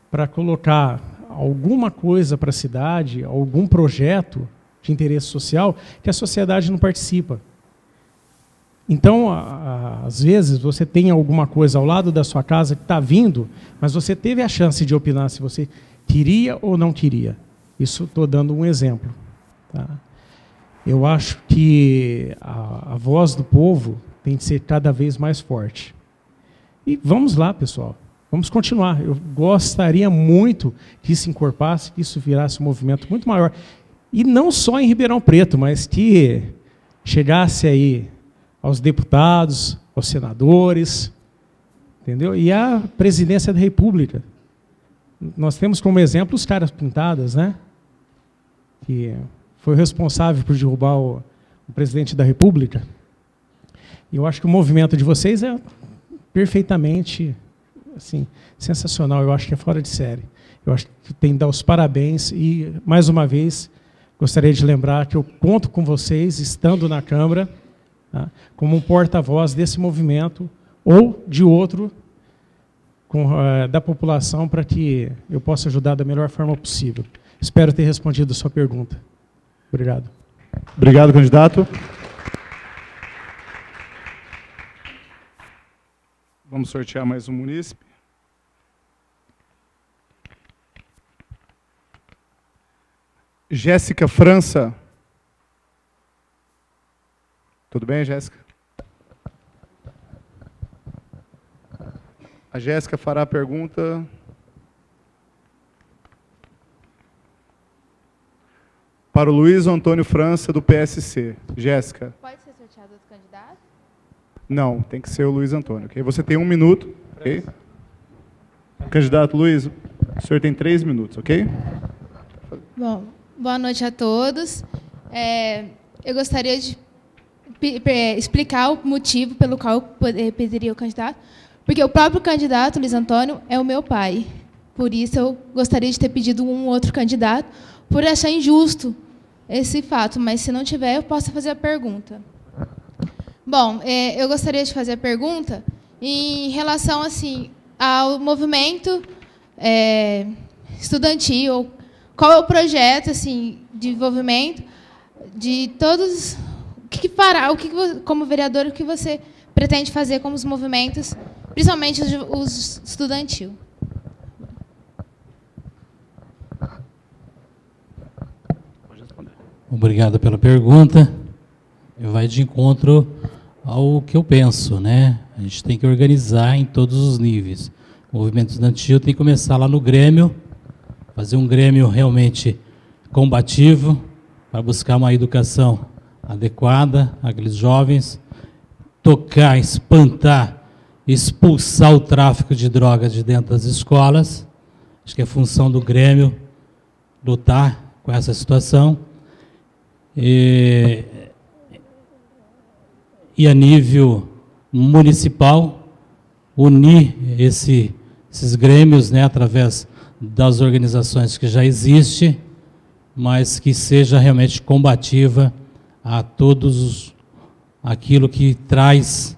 para colocar alguma coisa para a cidade, algum projeto de interesse social que a sociedade não participa. Então, às vezes, você tem alguma coisa ao lado da sua casa que está vindo, mas você teve a chance de opinar se você queria ou não queria. Isso estou dando um exemplo. Tá? Eu acho que a voz do povo tem que ser cada vez mais forte. E vamos lá, pessoal. Vamos continuar. Eu gostaria muito que isso encorpasse, que isso virasse um movimento muito maior. E não só em Ribeirão Preto, mas que chegasse aí aos deputados, aos senadores, entendeu? E à presidência da República. Nós temos como exemplo os caras pintadas, né? Que foi responsável por derrubar o presidente da República. E eu acho que o movimento de vocês é perfeitamente assim, sensacional. Eu acho que é fora de série. Eu acho que tem que dar os parabéns e, mais uma vez, gostaria de lembrar que eu conto com vocês, estando na Câmara, tá, como um porta-voz desse movimento ou de outro da população para que eu possa ajudar da melhor forma possível. Espero ter respondido a sua pergunta. Obrigado. Obrigado, candidato. Vamos sortear mais um munícipe. Jéssica França. Tudo bem, Jéssica? A Jéssica fará a pergunta para o Luiz Antônio França, do PSC. Jéssica. Pode ser sorteado outro candidato? Não, tem que ser o Luiz Antônio. Okay? Você tem 1 minuto. Okay? Candidato Luiz, o senhor tem 3 minutos, ok? Bom, boa noite a todos. Eu gostaria de explicar o motivo pelo qual eu pediria o candidato, porque o próprio candidato, Luiz Antônio, é o meu pai. Por isso, eu gostaria de ter pedido um outro candidato, por achar injusto esse fato, mas se não tiver, eu posso fazer a pergunta. Bom, eu gostaria de fazer a pergunta em relação assim, ao movimento estudantil. Qual é o projeto assim, de envolvimento de todos... como vereador, o que você pretende fazer com os movimentos, principalmente os estudantil? Obrigado pela pergunta. Vai de encontro ao que eu penso, né? A gente tem que organizar em todos os níveis. O movimento estudantil tem que começar lá no Grêmio, fazer um Grêmio realmente combativo, para buscar uma educação adequada àqueles jovens, tocar, espantar, expulsar o tráfico de drogas de dentro das escolas. Acho que é função do Grêmio lutar com essa situação. E a nível municipal, unir esses grêmios, né, através das organizações que já existem, mas que seja realmente combativa a todos aquilo que traz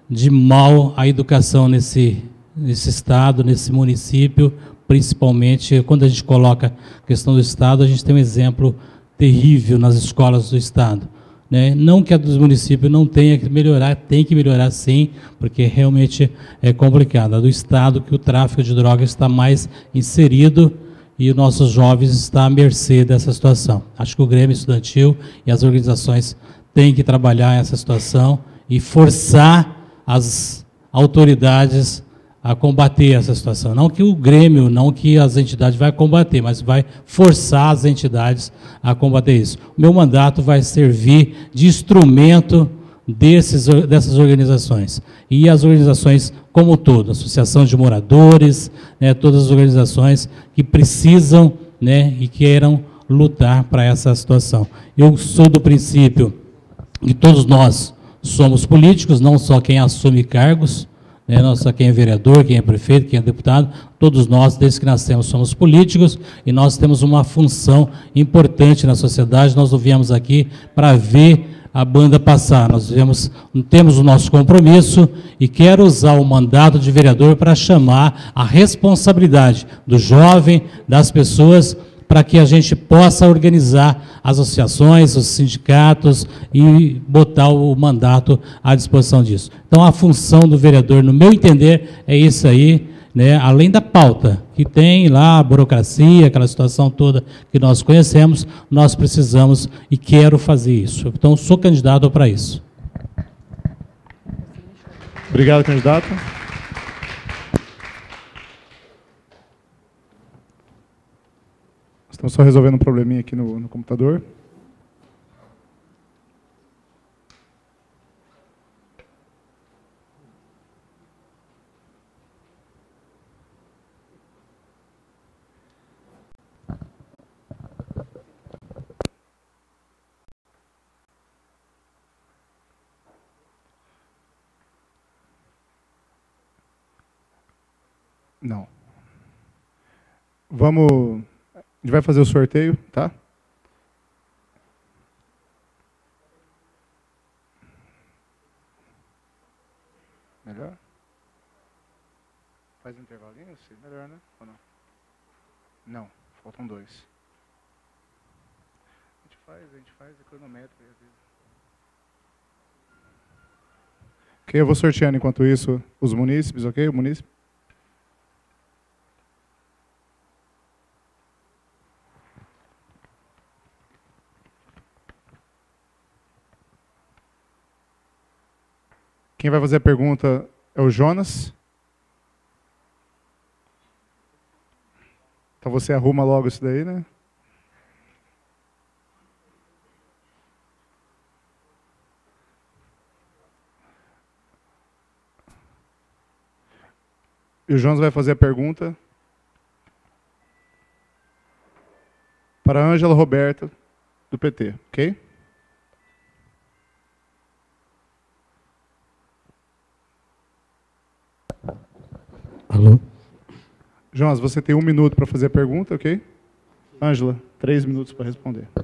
de mal a educação nesse estado, nesse município, principalmente quando a gente coloca a questão do estado, a gente tem um exemplo terrível nas escolas do estado, né? Não que a dos municípios não tenha que melhorar, tem que melhorar sim, porque realmente é complicado. A do estado, que o tráfico de drogas está mais inserido e os nossos jovens estão à mercê dessa situação. Acho que o Grêmio Estudantil e as organizações têm que trabalhar essa situação e forçar as autoridades a combater essa situação. Não que o Grêmio, não que as entidades vai combater, mas vai forçar as entidades a combater isso. O meu mandato vai servir de instrumento dessas organizações. E as organizações como um todo, associação de moradores, né, todas as organizações que precisam, né, e queiram lutar para essa situação. Eu sou do princípio que todos nós somos políticos, não só quem assume cargos, né, não só quem é vereador, quem é prefeito, quem é deputado, todos nós, desde que nascemos, somos políticos e nós temos uma função importante na sociedade. Nós não viemos aqui para ver a banda passar, nós temos o nosso compromisso e quero usar o mandato de vereador para chamar a responsabilidade do jovem, das pessoas, para que a gente possa organizar as associações, os sindicatos e botar o mandato à disposição disso. Então, a função do vereador, no meu entender, é isso aí, né? Além da pauta, que tem lá a burocracia, aquela situação toda que nós conhecemos, nós precisamos e quero fazer isso. Então, sou candidato para isso. Obrigado, candidato. Estamos só resolvendo um probleminha aqui no computador. Não. Vamos... A gente vai fazer o sorteio, tá? Melhor? Faz um intervalinho, sim. Melhor, né? Ou não? Não, faltam 2. A gente faz a cronométrica. Ok, eu vou sorteando enquanto isso os munícipes, ok? O munícipe. Quem vai fazer a pergunta é o Jonas. Então você arruma logo isso daí, né? E o Jonas vai fazer a pergunta para a Ângela Roberta, do PT, ok? Alô? Jonas, você tem 1 minuto para fazer a pergunta, ok? Ângela, 3 minutos para responder. A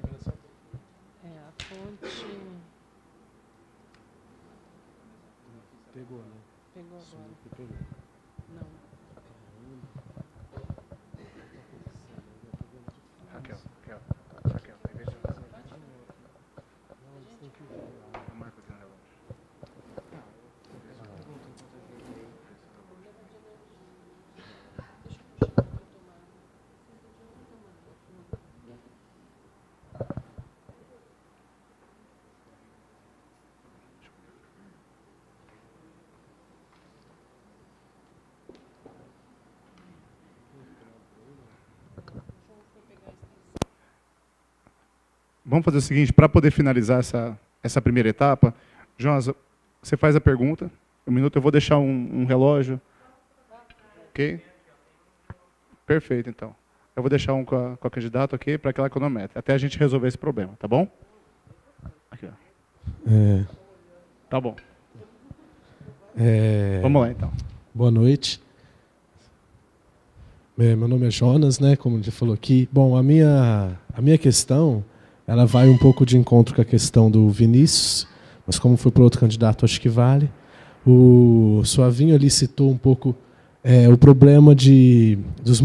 fonte... Pegou, né? Pegou agora. Não. Raquel. Vamos fazer o seguinte, para poder finalizar essa primeira etapa, Jonas, você faz a pergunta, 1 minuto, eu vou deixar um relógio. Ok? Perfeito, então. Eu vou deixar um com a candidata, ok? Para que ela cronometre, até a gente resolver esse problema, tá bom? Aqui, ó. Tá bom. Vamos lá, então. Boa noite. Meu nome é Jonas, né? Como já falou aqui. Bom, a minha questão, ela vai um pouco de encontro com a questão do Vinícius, mas como foi para outro candidato, acho que vale. O Suavinho ali citou um pouco o problema dos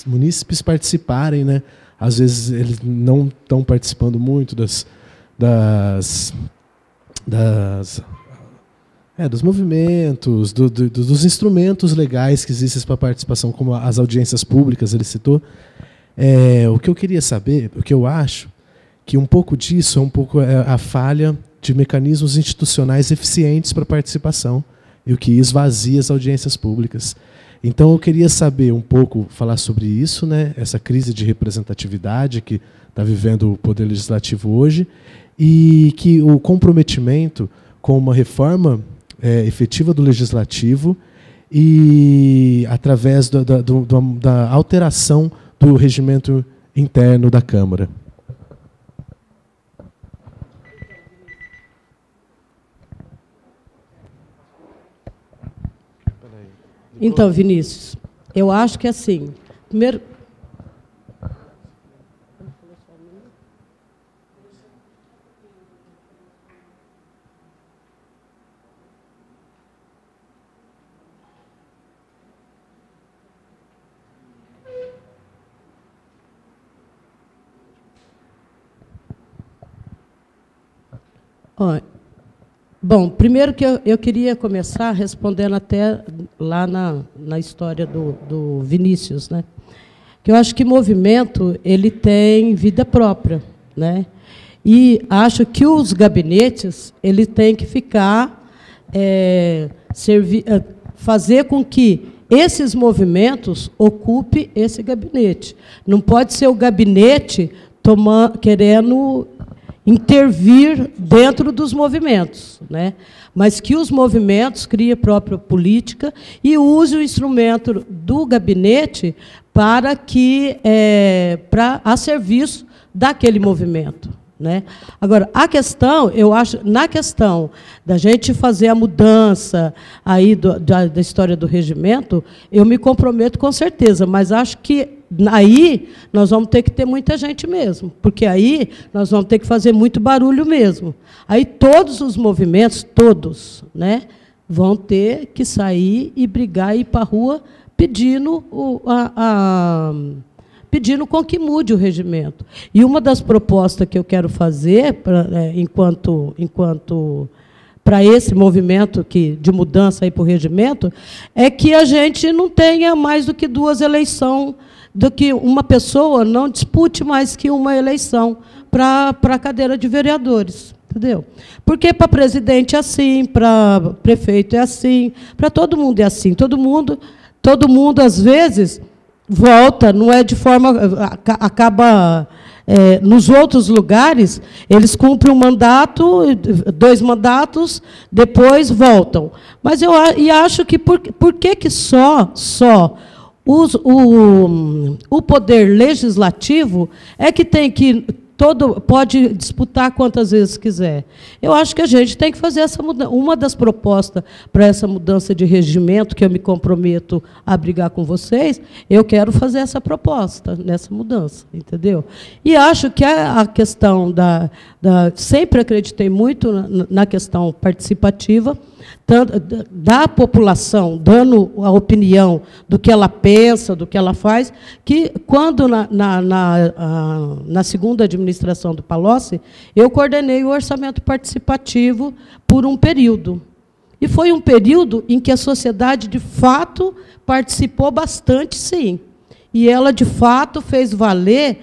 munícipes participarem, né? Às vezes eles não estão participando muito dos movimentos, dos instrumentos legais que existem para participação, como as audiências públicas, ele citou. O que eu queria saber, o que eu acho, que um pouco disso é um pouco a falha de mecanismos institucionais eficientes para participação, e o que esvazia as audiências públicas. Então, eu queria saber um pouco, falar sobre isso, né? Essa crise de representatividade que está vivendo o Poder Legislativo hoje, e que o comprometimento com uma reforma efetiva do Legislativo e através da alteração do regimento interno da Câmara. Então, Vinícius, eu acho que assim, primeiro... Bom, primeiro que eu queria começar respondendo até lá na história do Vinícius, né? Que eu acho que movimento ele tem vida própria, né? E acho que os gabinetes ele tem que ficar fazer com que esses movimentos ocupem esse gabinete. Não pode ser o gabinete querendo intervir dentro dos movimentos, né? Mas que os movimentos criem a própria política e use o instrumento do gabinete para a serviço daquele movimento, né? Agora, a questão, eu acho, na questão da gente fazer a mudança aí da história do regimento, eu me comprometo com certeza, mas acho que aí nós vamos ter que ter muita gente mesmo, porque aí nós vamos ter que fazer muito barulho mesmo. Aí todos os movimentos, todos, né, vão ter que sair e brigar e ir para a rua pedindo pedindo com que mude o regimento. E uma das propostas que eu quero fazer, enquanto para esse movimento de mudança para o regimento, é que a gente não tenha mais do que 2 eleições, do que uma pessoa não dispute mais que uma eleição para a cadeira de vereadores. Entendeu? Porque para presidente é assim, para prefeito é assim, para todo mundo é assim. Todo mundo às vezes, volta, não é de forma... acaba... nos outros lugares, eles cumprem um mandato, 2 mandatos, depois voltam. Mas eu acho que por que só o poder legislativo é que tem que pode disputar quantas vezes quiser. Eu acho que a gente tem que fazer essa mudança. Uma das propostas para essa mudança de regimento, que eu me comprometo a brigar com vocês, eu quero fazer essa proposta, nessa mudança, entendeu? E acho que a questão sempre acreditei muito na questão participativa, da população, dando a opinião do que ela pensa, do que ela faz, que quando na segunda administração do Palocci, eu coordenei o orçamento participativo por um período. E foi um período em que a sociedade, de fato, participou bastante, sim. E ela, de fato, fez valer,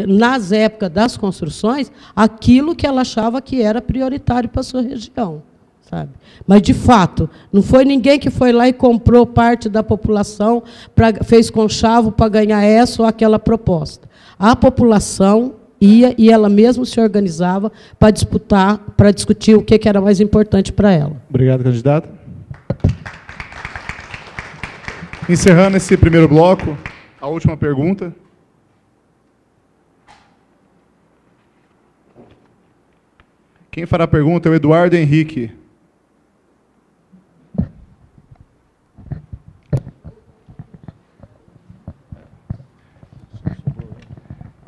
nas épocas das construções, aquilo que ela achava que era prioritário para a sua região. Sabe? Mas, de fato, não foi ninguém que foi lá e comprou parte da população, fez conchavo para ganhar essa ou aquela proposta. A população ia e ela mesma se organizava para discutir o que era mais importante para ela. Obrigado, candidato. Encerrando esse primeiro bloco, a última pergunta. Quem fará a pergunta é o Eduardo Henrique.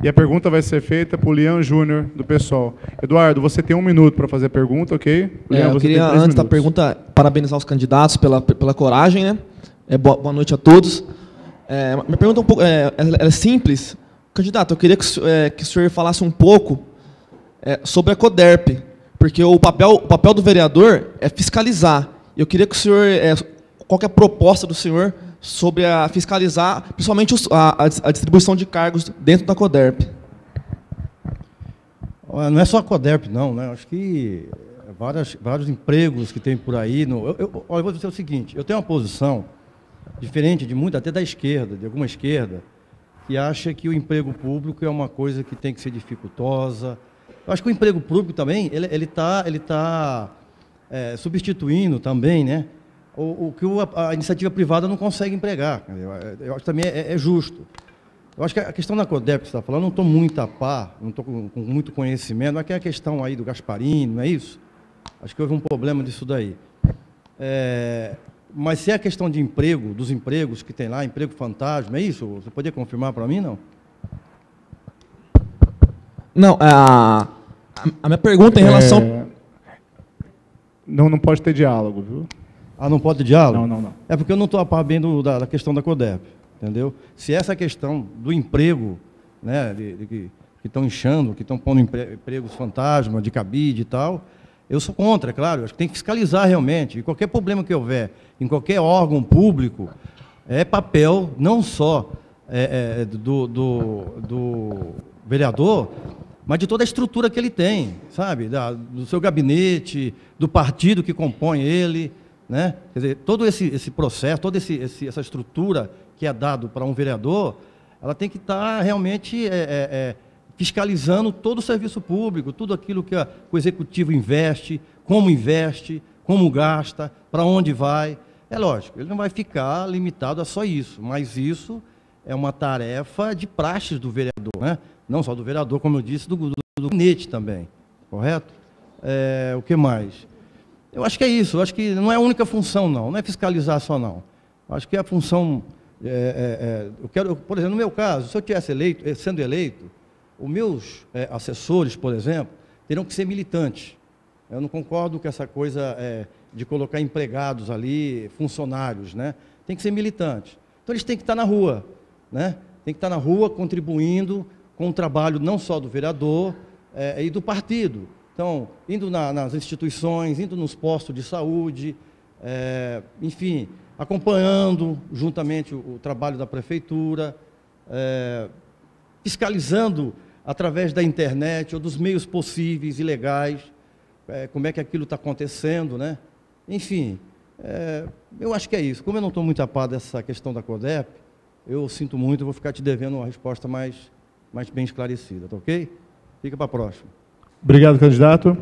E a pergunta vai ser feita por Lian Júnior, do PSOL. Eduardo, você tem 1 minuto para fazer a pergunta, ok? Lian, eu queria, antes da pergunta, parabenizar os candidatos pela coragem, né? Boa noite a todos. Minha pergunta é simples. Candidato, eu queria que o senhor falasse um pouco sobre a CODERP, porque o papel do vereador é fiscalizar. Eu queria que o senhor... qual que é a proposta do senhor sobre fiscalizar, principalmente a distribuição de cargos dentro da CODERP? Não é só a CODERP, não, né? Acho que vários empregos que tem por aí. Olha, eu vou dizer o seguinte, eu tenho uma posição diferente de muito, até da esquerda, de alguma esquerda, que acha que o emprego público é uma coisa que tem que ser dificultosa. Eu acho que o emprego público também, ele tá substituindo também, né, o que a iniciativa privada não consegue empregar. Eu acho que também é justo. Eu acho que a questão da CODEP que você está falando, não estou muito a par, não estou com muito conhecimento, mas que é a questão aí do Gasparini, não é isso? Acho que houve um problema disso daí. Mas se é a questão de emprego, dos empregos que tem lá, emprego fantasma, é isso? Você poderia confirmar para mim, não? Não, a minha pergunta em relação... Não pode ter diálogo, viu? Ah, não pode ter diálogo? Não. É porque eu não estou a par bem da questão da CODEP, entendeu? Se essa questão do emprego, né, que estão inchando, que estão pondo empregos fantasma, de cabide e tal, eu sou contra, é claro. Acho que tem que fiscalizar realmente. E qualquer problema que houver em qualquer órgão público, é papel não só do vereador, mas de toda a estrutura que ele tem, sabe? Do seu gabinete, do partido que compõe ele, né? Quer dizer, todo esse processo, toda essa estrutura que é dado para um vereador, ela tem que estar realmente fiscalizando todo o serviço público, tudo aquilo que o executivo investe, como gasta, para onde vai. É lógico, ele não vai ficar limitado a só isso, mas isso é uma tarefa de praxes do vereador, né? Não só do vereador, como eu disse, do gabinete também, correto? O que mais? Eu acho que é isso, eu acho que não é a única função, não é fiscalizar só, não. Eu acho que a função, por exemplo, no meu caso, se eu tivesse sendo eleito, os meus assessores, por exemplo, terão que ser militantes. Eu não concordo com essa coisa de colocar empregados ali, funcionários, né? Tem que ser militantes. Então, eles têm que estar na rua, né? Tem que estar na rua contribuindo com o trabalho não só do vereador e do partido. Então, indo nas instituições, indo nos postos de saúde, enfim, acompanhando juntamente o trabalho da prefeitura, fiscalizando através da internet ou dos meios possíveis e legais, como é que aquilo está acontecendo, né? Enfim, eu acho que é isso. Como eu não estou muito a par dessa questão da CODEP, eu sinto muito, eu vou ficar te devendo uma resposta mais bem esclarecida, tá ok? Fica para a próxima. Obrigado, candidato.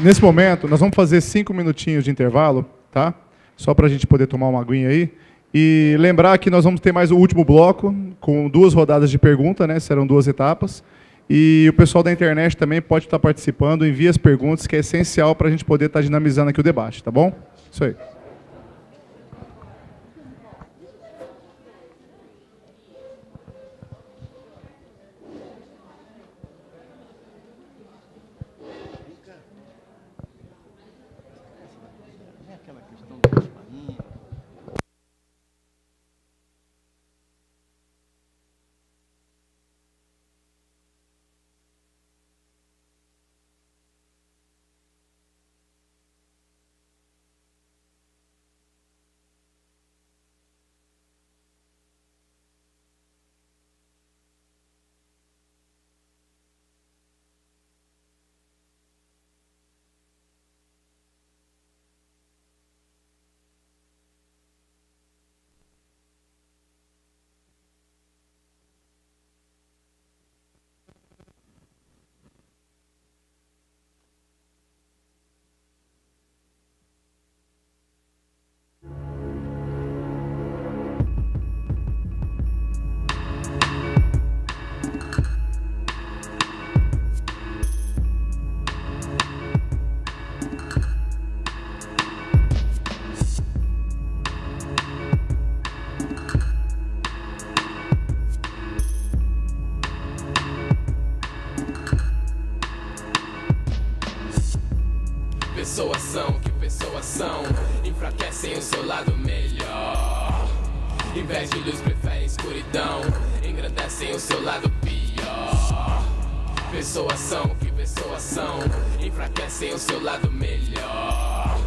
Nesse momento, nós vamos fazer 5 minutinhos de intervalo, tá? Só para a gente poder tomar uma aguinha aí. E lembrar que nós vamos ter mais o último bloco, com 2 rodadas de pergunta, né? Serão 2 etapas. E o pessoal da internet também pode estar participando, envie as perguntas, que é essencial para a gente poder estar dinamizando aqui o debate, tá bom? Isso aí. pessoas são, enfraquecem o seu lado melhor. Em vez de luz preferem escuridão, engrandecem o seu lado pior. Pessoas são, enfraquecem o seu lado melhor.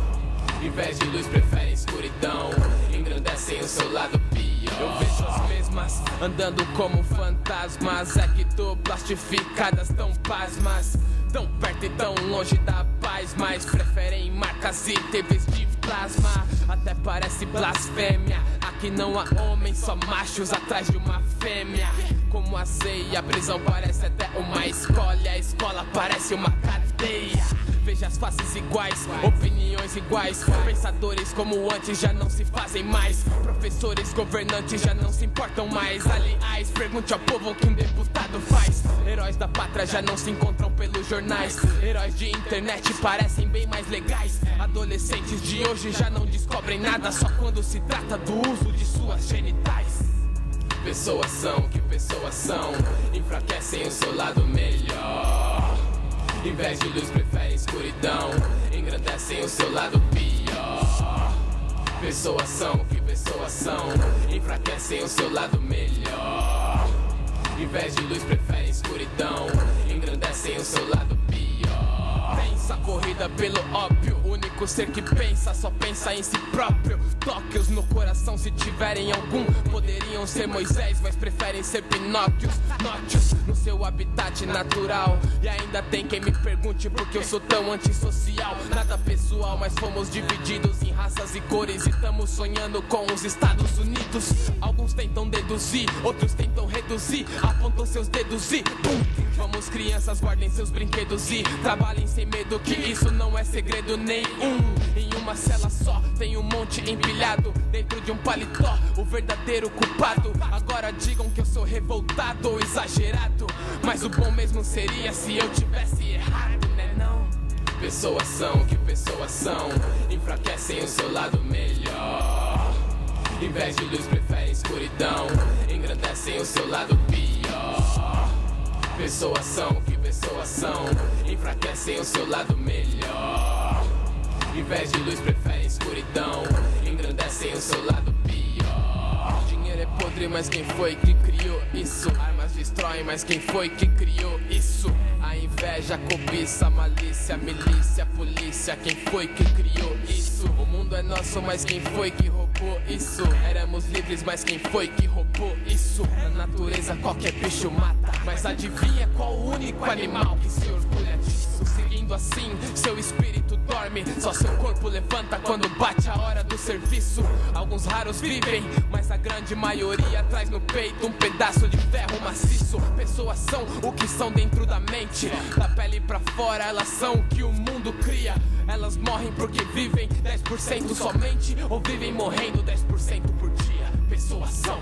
Em vez de luz preferem escuridão, engrandecem o seu lado pior. Eu vejo as mesmas andando como fantasmas, é que tô plastificadas tão pasmas. tão perto e tão longe da paz, mas preferem marcas e TVs de plasma. Até parece blasfêmia. Aqui não há homens, só machos atrás de uma fêmea. Como a ceia, a prisão parece até uma escola. A escola parece uma cadeia. Veja as faces iguais, opiniões iguais. Pensadores como antes já não se fazem mais. Professores, governantes já não se importam mais. Aliás, pergunte ao povo o que um deputado faz. Heróis da pátria já não se encontram pelos jornais. Heróis de internet parecem bem mais legais. Adolescentes de hoje já não descobrem nada, só quando se trata do uso de suas genitais. Pessoas são o que pessoas são, enfraquecem o seu lado melhor. Em vez de luz preferem escuridão, engrandecem o seu lado pior. Pessoas são o que pessoas são, enfraquecem o seu lado melhor. Em vez de luz preferem escuridão, engrandecem o seu lado pior. Pensa a corrida pelo óbvio, único ser que pensa, só pensa em si próprio. Toques no coração se tiverem algum, poderiam ser Moisés, mas preferem ser Pinóquios. Note-os no seu habitat natural. E ainda tem quem me pergunte por que eu sou tão antissocial. Nada pessoal, mas fomos divididos em raças e cores, e estamos sonhando com os Estados Unidos. Alguns tentam deduzir, outros tentam reduzir, apontam seus dedos e pum! Vamos crianças, guardem seus brinquedos e trabalhem sem medo, que isso não é segredo nenhum. Em uma cela só tem um monte empilhado dentro de um paletó, o verdadeiro culpado. Agora digam que eu sou revoltado ou exagerado, mas o bom mesmo seria se eu tivesse errado, né não? Pessoas são o que pessoas são, enfraquecem o seu lado melhor. Em vez de luz preferem escuridão, engrandecem o seu lado pior. Pessoas são o que pessoas são, enfraquecem o seu lado melhor. Em vez de luz preferem escuridão, engrandecem o seu lado pior. Dinheiro é podre, mas quem foi que criou isso? Armas destroem, mas quem foi que criou isso? A inveja, a cobiça, a malícia, a milícia, a polícia, quem foi que criou isso? O mundo é nosso, mas quem foi que roubou isso? Éramos livres, mas quem foi que roubou isso? Na natureza qualquer bicho mata, mas adivinha qual o único animal que se orgulha disso? Seguindo assim, seu espírito dorme, só seu corpo levanta quando bate a hora do serviço. Alguns raros vivem, mas a grande maioria traz no peito um pedaço de ferro maciço. Pessoas são o que são dentro da mente, da pele pra fora elas são o que o mundo cria. Elas morrem porque vivem 10% somente, ou vivem morrendo 10% por dia. Pessoas são.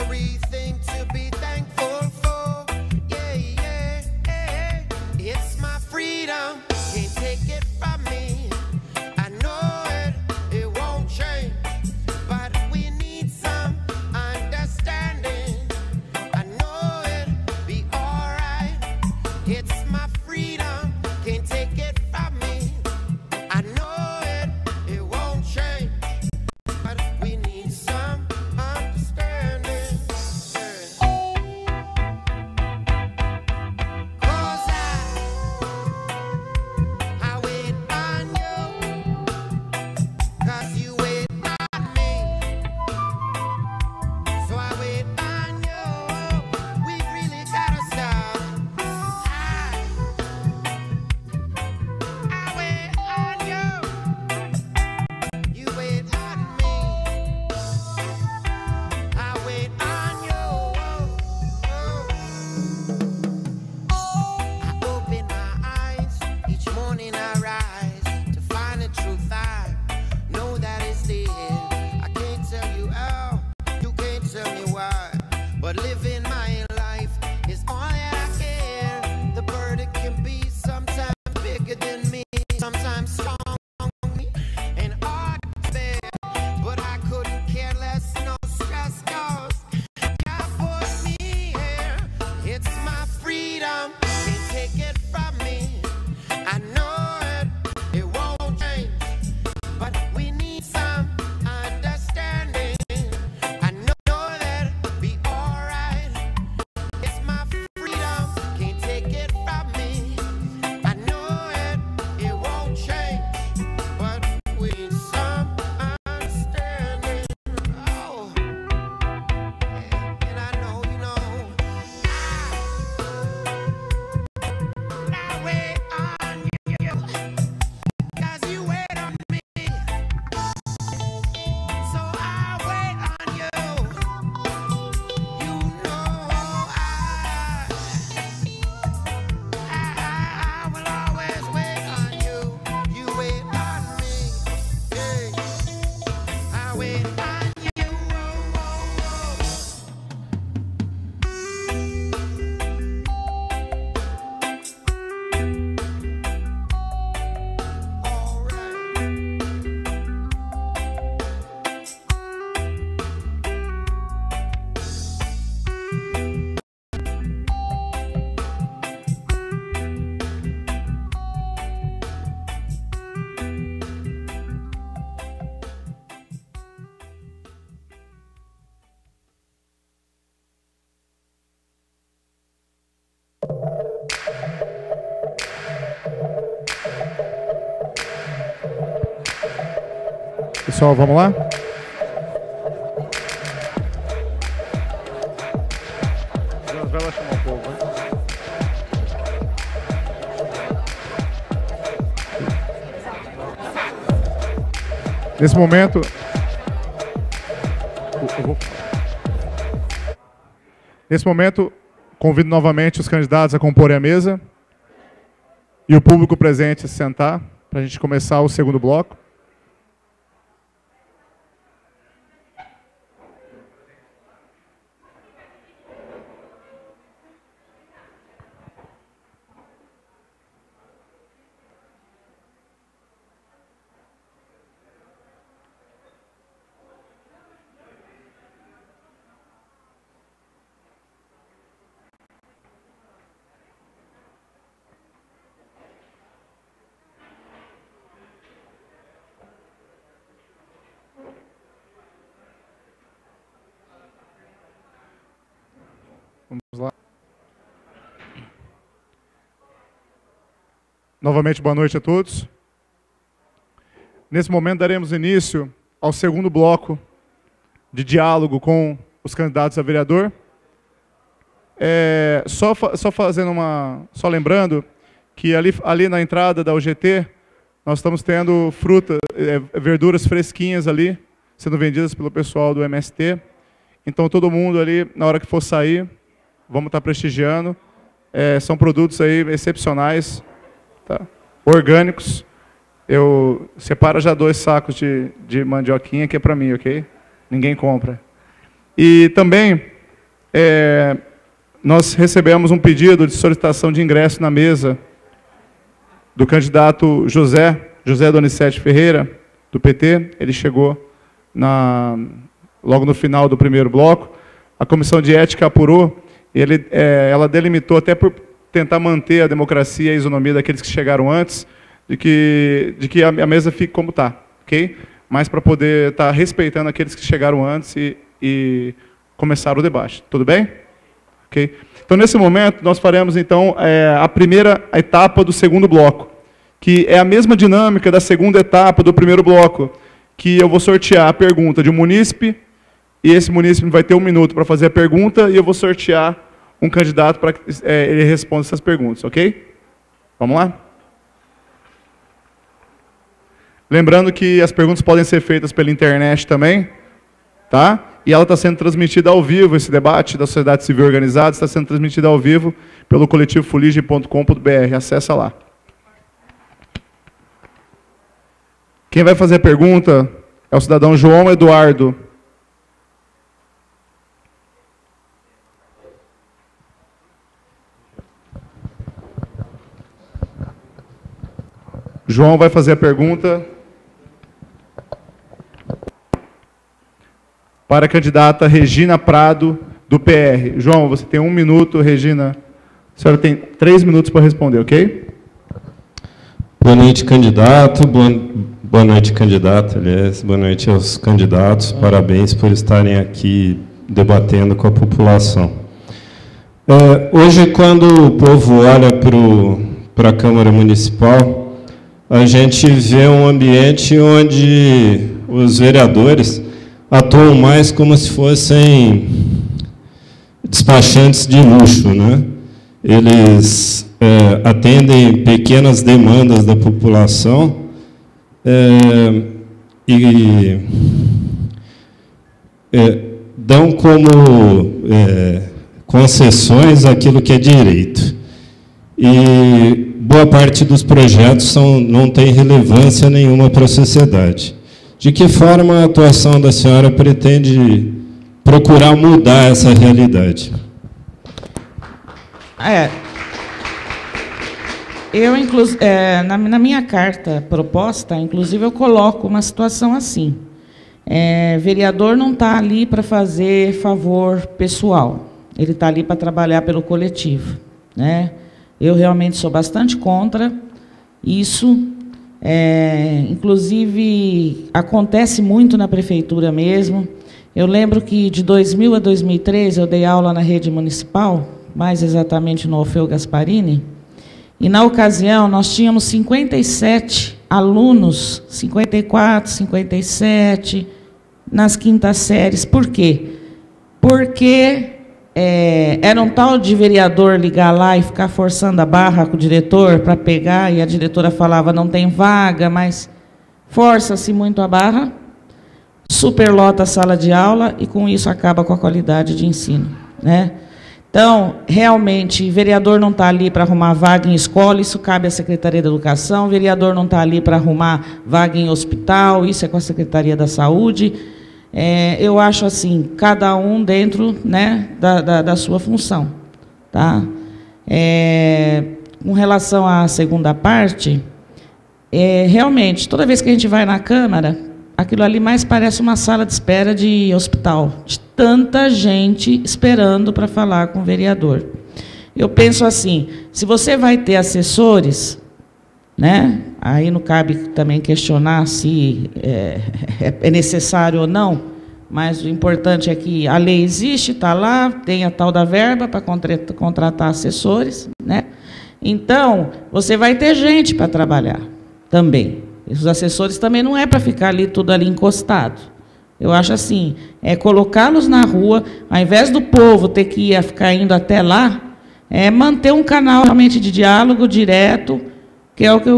everything to be thankful for. Yeah, yeah, yeah. It's my freedom, can't take it from me. I know it won't change, but we need some understanding. I know it'll be alright. It's my freedom, can't take it from me. I know it won't change, but we need some understanding. Cause I wait on you, cause you wait on me. So I wait on you, we really gotta stop. I wait on you, you wait on me. I wait on you. I open my eyes, each morning I rise to find the truth. I know that it's there. I can't tell you how, you can't tell me why, but living my life is all that I care. The burden can be sometimes bigger than me, sometimes strong and hard to bear, but I couldn't care less, no stress, cause God put me here. It's my freedom, can't take it from me. I know it won't change, but we need some understanding. I know that it'll be alright. It's my freedom, can't take it from me. I know it won't change, but we need some understanding. Oh, and I know, you know, I wait on you, cause you wait on me. So I wait on you. You know I will always wait on you. You wait on me. Yeah. I wait on you. All right. Pessoal, vamos lá? Vai lá chamar o povo, vai. Nesse momento, convido novamente os candidatos a comporem a mesa e o público presente a se sentar para a gente começar o segundo bloco. Vamos lá. Novamente, boa noite a todos. Nesse momento, daremos início ao segundo bloco de diálogo com os candidatos a vereador. Só lembrando que ali na entrada da UGT, nós estamos tendo verduras fresquinhas ali, sendo vendidas pelo pessoal do MST. Então, todo mundo ali, na hora que for sair, vamos estar prestigiando. São produtos aí excepcionais, tá? Orgânicos. Eu separo já 2 sacos de mandioquinha, que é para mim, ok? Ninguém compra. E também nós recebemos um pedido de solicitação de ingresso na mesa do candidato José Donizete Ferreira, do PT. Ele chegou logo no final do primeiro bloco. A Comissão de Ética apurou, ela delimitou, até por tentar manter a democracia e a isonomia daqueles que chegaram antes, de que a mesa fique como está, ok? Mas para poder estar respeitando aqueles que chegaram antes e começar o debate. Tudo bem? Okay. Então, nesse momento, nós faremos, então, a primeira etapa do segundo bloco, que é a mesma dinâmica da segunda etapa do primeiro bloco, que eu vou sortear a pergunta de um munícipe, e esse munícipe vai ter 1 minuto para fazer a pergunta, e eu vou sortear um candidato para que ele responda essas perguntas, ok? Vamos lá? Lembrando que as perguntas podem ser feitas pela internet também, tá? E ela está sendo transmitida ao vivo, esse debate da sociedade civil organizada está sendo transmitida ao vivo pelo coletivo fulige.com.br. Acessa lá. Quem vai fazer a pergunta é o cidadão João Eduardo. João vai fazer a pergunta para a candidata Regina Prado, do PR. João, você tem 1 minuto, Regina. A senhora tem 3 minutos para responder, ok? Boa noite, candidato. Boa noite, candidata, aliás. Boa noite aos candidatos. Parabéns por estarem aqui debatendo com a população. Hoje, quando o povo olha para a Câmara Municipal, a gente vê um ambiente onde os vereadores atuam mais como se fossem despachantes de luxo, né? Eles atendem pequenas demandas da população e dão como concessões aquilo que é direito. E boa parte dos projetos não tem relevância nenhuma para a sociedade. De que forma a atuação da senhora pretende procurar mudar essa realidade? Eu, na minha carta proposta, inclusive, eu coloco uma situação assim. Vereador não está ali para fazer favor pessoal. Ele está ali para trabalhar pelo coletivo, né? Eu realmente sou bastante contra isso. Inclusive, acontece muito na prefeitura mesmo. Eu lembro que de 2000 a 2013 eu dei aula na rede municipal, mais exatamente no Alfeu Gasparini, e na ocasião nós tínhamos 57 alunos, 54, 57, nas quintas séries. Por quê? Porque era um tal de vereador ligar lá e ficar forçando a barra com o diretor para pegar, e a diretora falava, não tem vaga, mas força-se muito a barra, superlota a sala de aula, e com isso acaba com a qualidade de ensino, né? Então, realmente, vereador não está ali para arrumar vaga em escola, isso cabe à Secretaria da Educação, vereador não está ali para arrumar vaga em hospital, isso é com a Secretaria da Saúde. Eu acho assim, cada um dentro, né, da sua função. Tá? Com relação à segunda parte, realmente, toda vez que a gente vai na Câmara, aquilo ali mais parece uma sala de espera de hospital, de tanta gente esperando para falar com o vereador. Eu penso assim, se você vai ter assessores, né, aí não cabe também questionar se é necessário ou não, mas o importante é que a lei existe, está lá, tem a tal da verba para contratar assessores, né? Então, você vai ter gente para trabalhar também. Os assessores também não é para ficar ali tudo ali encostado. Eu acho assim, colocá-los na rua, ao invés do povo ter que ficar indo até lá, manter um canal realmente de diálogo direto, que é o que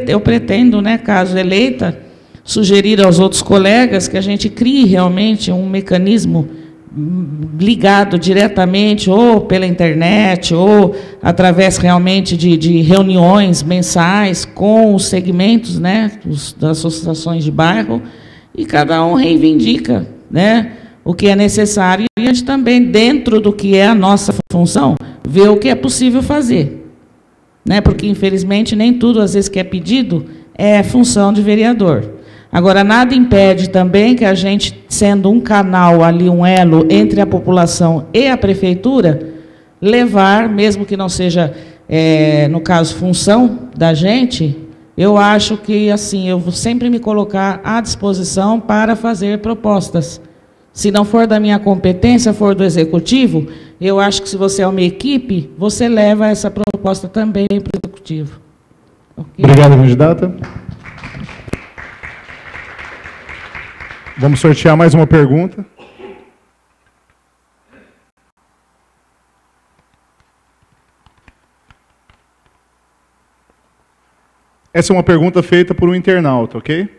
eu pretendo, né, caso eleita, sugerir aos outros colegas que a gente crie realmente um mecanismo ligado diretamente, ou pela internet, ou através realmente de reuniões mensais com os segmentos, né, das associações de bairro, e cada um reivindica, né, o que é necessário e a gente também, dentro do que é a nossa função, ver o que é possível fazer. Né? Porque, infelizmente, nem tudo, às vezes, que é pedido é função de vereador. Agora, nada impede também que a gente, sendo um canal ali, um elo entre a população e a prefeitura, levar, mesmo que não seja, no caso, função da gente, eu acho que, assim, eu vou sempre me colocar à disposição para fazer propostas. Se não for da minha competência, for do executivo, eu acho que se você é uma equipe, você leva essa proposta também para o executivo. Okay? Obrigado, candidata. Vamos sortear mais uma pergunta. Essa é uma pergunta feita por um internauta, ok?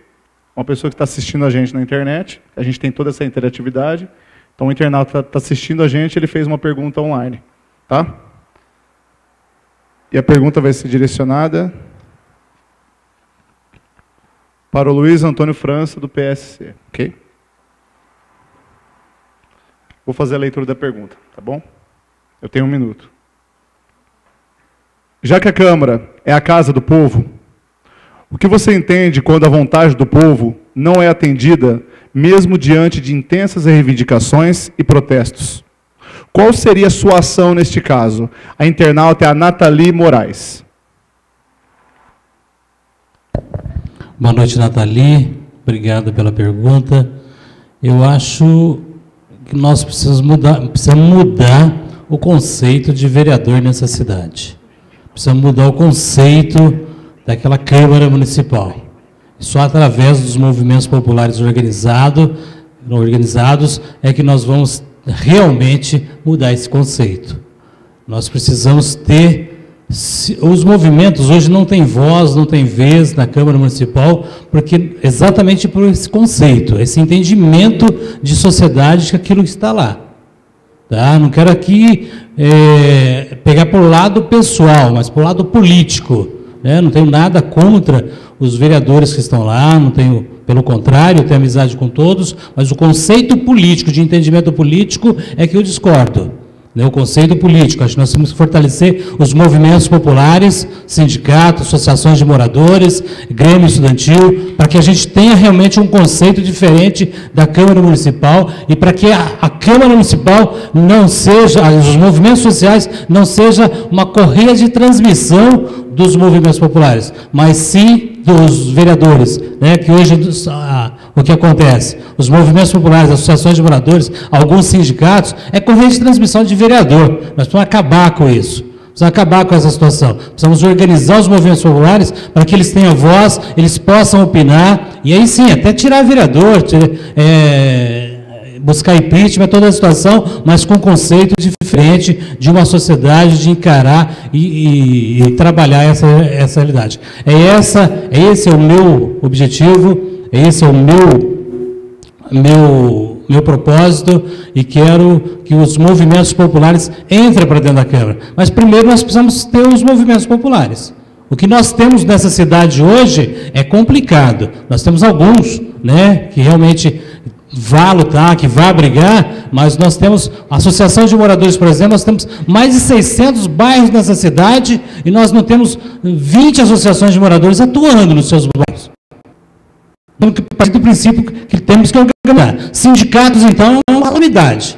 Uma pessoa que está assistindo a gente na internet. A gente tem toda essa interatividade. Então, o internauta está assistindo a gente, ele fez uma pergunta online. Tá? E a pergunta vai ser direcionada para o Luiz Antônio França, do PSC. Ok? Vou fazer a leitura da pergunta, tá bom? Eu tenho 1 minuto. Já que a Câmara é a casa do povo, o que você entende quando a vontade do povo não é atendida, mesmo diante de intensas reivindicações e protestos? Qual seria a sua ação neste caso? A internauta é a Nathalie Moraes. Boa noite, Nathalie. Obrigado pela pergunta. Eu acho que nós precisamos mudar o conceito de vereador nessa cidade. Precisamos mudar o conceito daquela Câmara Municipal. Só através dos movimentos populares organizados é que nós vamos realmente mudar esse conceito. Nós precisamos ter... Os movimentos hoje não têm voz, não têm vez na Câmara Municipal, porque exatamente por esse conceito, esse entendimento de sociedade que aquilo está lá. Tá? Não quero aqui pegar para o lado pessoal, mas para o lado político. Não tenho nada contra os vereadores que estão lá, não tenho, pelo contrário, eu tenho amizade com todos, mas o conceito político, de entendimento político, é que eu discordo. O conceito político, acho que nós temos que fortalecer os movimentos populares, sindicatos, associações de moradores, grêmio estudantil, para que a gente tenha realmente um conceito diferente da Câmara Municipal e para que a Câmara Municipal não seja, os movimentos sociais não seja uma correia de transmissão dos movimentos populares, mas sim dos vereadores, que hoje o que acontece? Os movimentos populares, as associações de moradores, alguns sindicatos, é correia de transmissão de vereador. Nós precisamos acabar com isso. Precisamos acabar com essa situação. Precisamos organizar os movimentos populares para que eles tenham voz, eles possam opinar, e aí sim, até tirar vereador, buscar impeachment, toda a situação, mas com conceito diferente de uma sociedade, de encarar e trabalhar essa realidade. Esse é o meu objetivo, esse é o meu propósito, e quero que os movimentos populares entrem para dentro da Câmara. Mas primeiro nós precisamos ter os movimentos populares. O que nós temos nessa cidade hoje é complicado. Nós temos alguns, que realmente vá lutar, que vá brigar, mas nós temos a Associação de Moradores, por exemplo, nós temos mais de 600 bairros nessa cidade e nós não temos 20 associações de moradores atuando nos seus bairros. Temos que partir do princípio que temos que organizar. Sindicatos, então, é uma calamidade.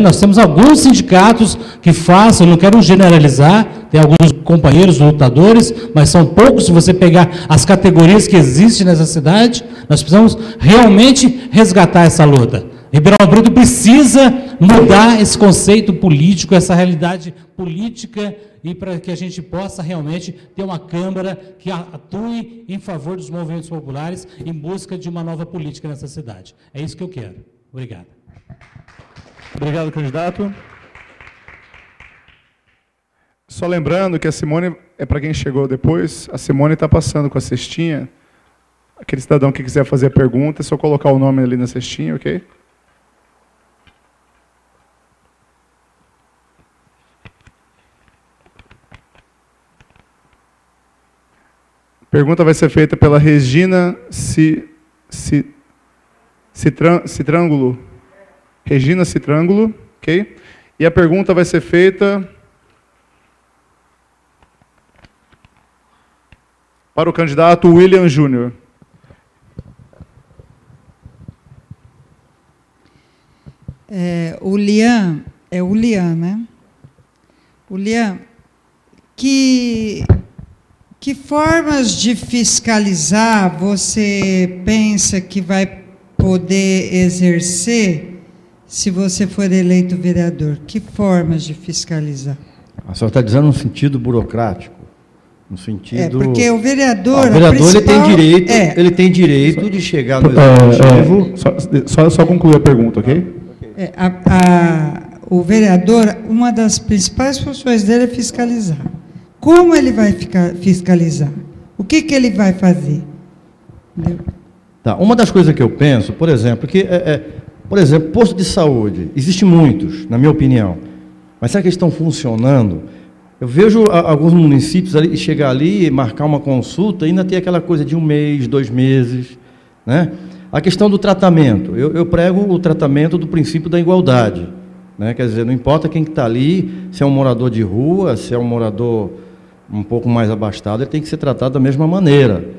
Nós temos alguns sindicatos que façam, não quero generalizar, tem alguns companheiros lutadores, mas são poucos. Se você pegar as categorias que existem nessa cidade, nós precisamos realmente resgatar essa luta. Ribeirão Preto precisa mudar esse conceito político, essa realidade política, e para que a gente possa realmente ter uma Câmara que atue em favor dos movimentos populares em busca de uma nova política nessa cidade. É isso que eu quero. Obrigado. Obrigado, candidato. Só lembrando que a Simone, para quem chegou depois, a Simone está passando com a cestinha. Aquele cidadão que quiser fazer a pergunta, é só colocar o nome ali na cestinha, ok? A pergunta vai ser feita pela Regina Citrângulo. Regina Citrângulo, ok? E a pergunta vai ser feita para o candidato William Júnior. O Lian, né? O Lian, que formas de fiscalizar você pensa que vai poder exercer se você for eleito vereador? Que formas de fiscalizar? A senhora está dizendo no sentido burocrático? No sentido... porque o vereador... O vereador ele tem direito de chegar no executivo... Só concluir a pergunta, ok? O vereador, uma das principais funções dele é fiscalizar. Como ele vai fiscalizar? O que ele vai fazer? Entendeu? Tá, uma das coisas que eu penso, por exemplo, por exemplo, posto de saúde, existem muitos, na minha opinião, mas será que eles estão funcionando? Eu vejo alguns municípios ali, chegar ali e marcar uma consulta e ainda tem aquela coisa de 1 mês, 2 meses, né? A questão do tratamento, eu prego o tratamento do princípio da igualdade, né? Quer dizer, não importa quem está ali, se é um morador de rua, se é um morador um pouco mais abastado, ele tem que ser tratado da mesma maneira.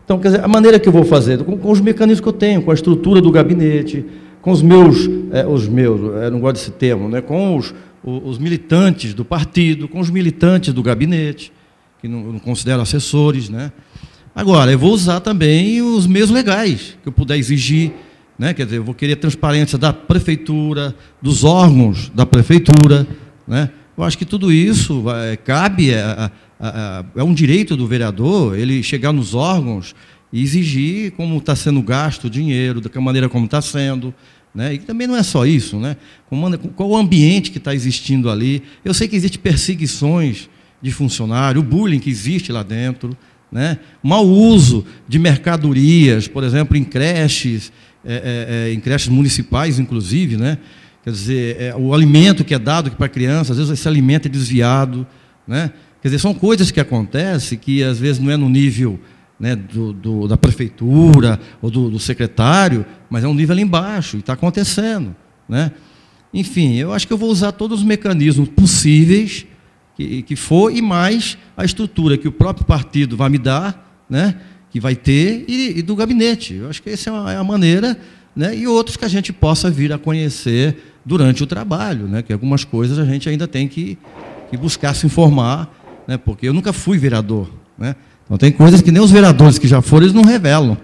Então, quer dizer, a maneira que eu vou fazer, com os mecanismos que eu tenho, com a estrutura do gabinete, com os meus, não gosto desse termo, né? Com os militantes do partido, com os militantes do gabinete, que não considero assessores, né? Agora, eu vou usar também os meios legais que eu puder exigir, né? Quer dizer, eu vou querer transparência da prefeitura, dos órgãos da prefeitura, né? Eu acho que tudo isso cabe, é um direito do vereador ele chegar nos órgãos e exigir como está sendo gasto o dinheiro, da maneira como está sendo, né? E também não é só isso, né? Qual o ambiente que está existindo ali. Eu sei que existem perseguições de funcionário, o bullying que existe lá dentro, né? Mau uso de mercadorias, por exemplo, em creches municipais, inclusive, né? Quer dizer, o alimento que é dado para a criança, às vezes esse alimento é desviado, né? Quer dizer, são coisas que acontecem que às vezes não é no nível, né, da prefeitura ou do secretário, mas é um nível ali embaixo, e está acontecendo, né? Enfim, eu acho que eu vou usar todos os mecanismos possíveis que for, e mais a estrutura que o próprio partido vai me dar, né, que vai ter, e do gabinete. Eu acho que essa é a maneira, né, e outros que a gente possa vir a conhecer durante o trabalho, né, que algumas coisas a gente ainda tem que buscar se informar, né, porque eu nunca fui vereador, né, então tem coisas que nem os vereadores que já foram, eles não revelam,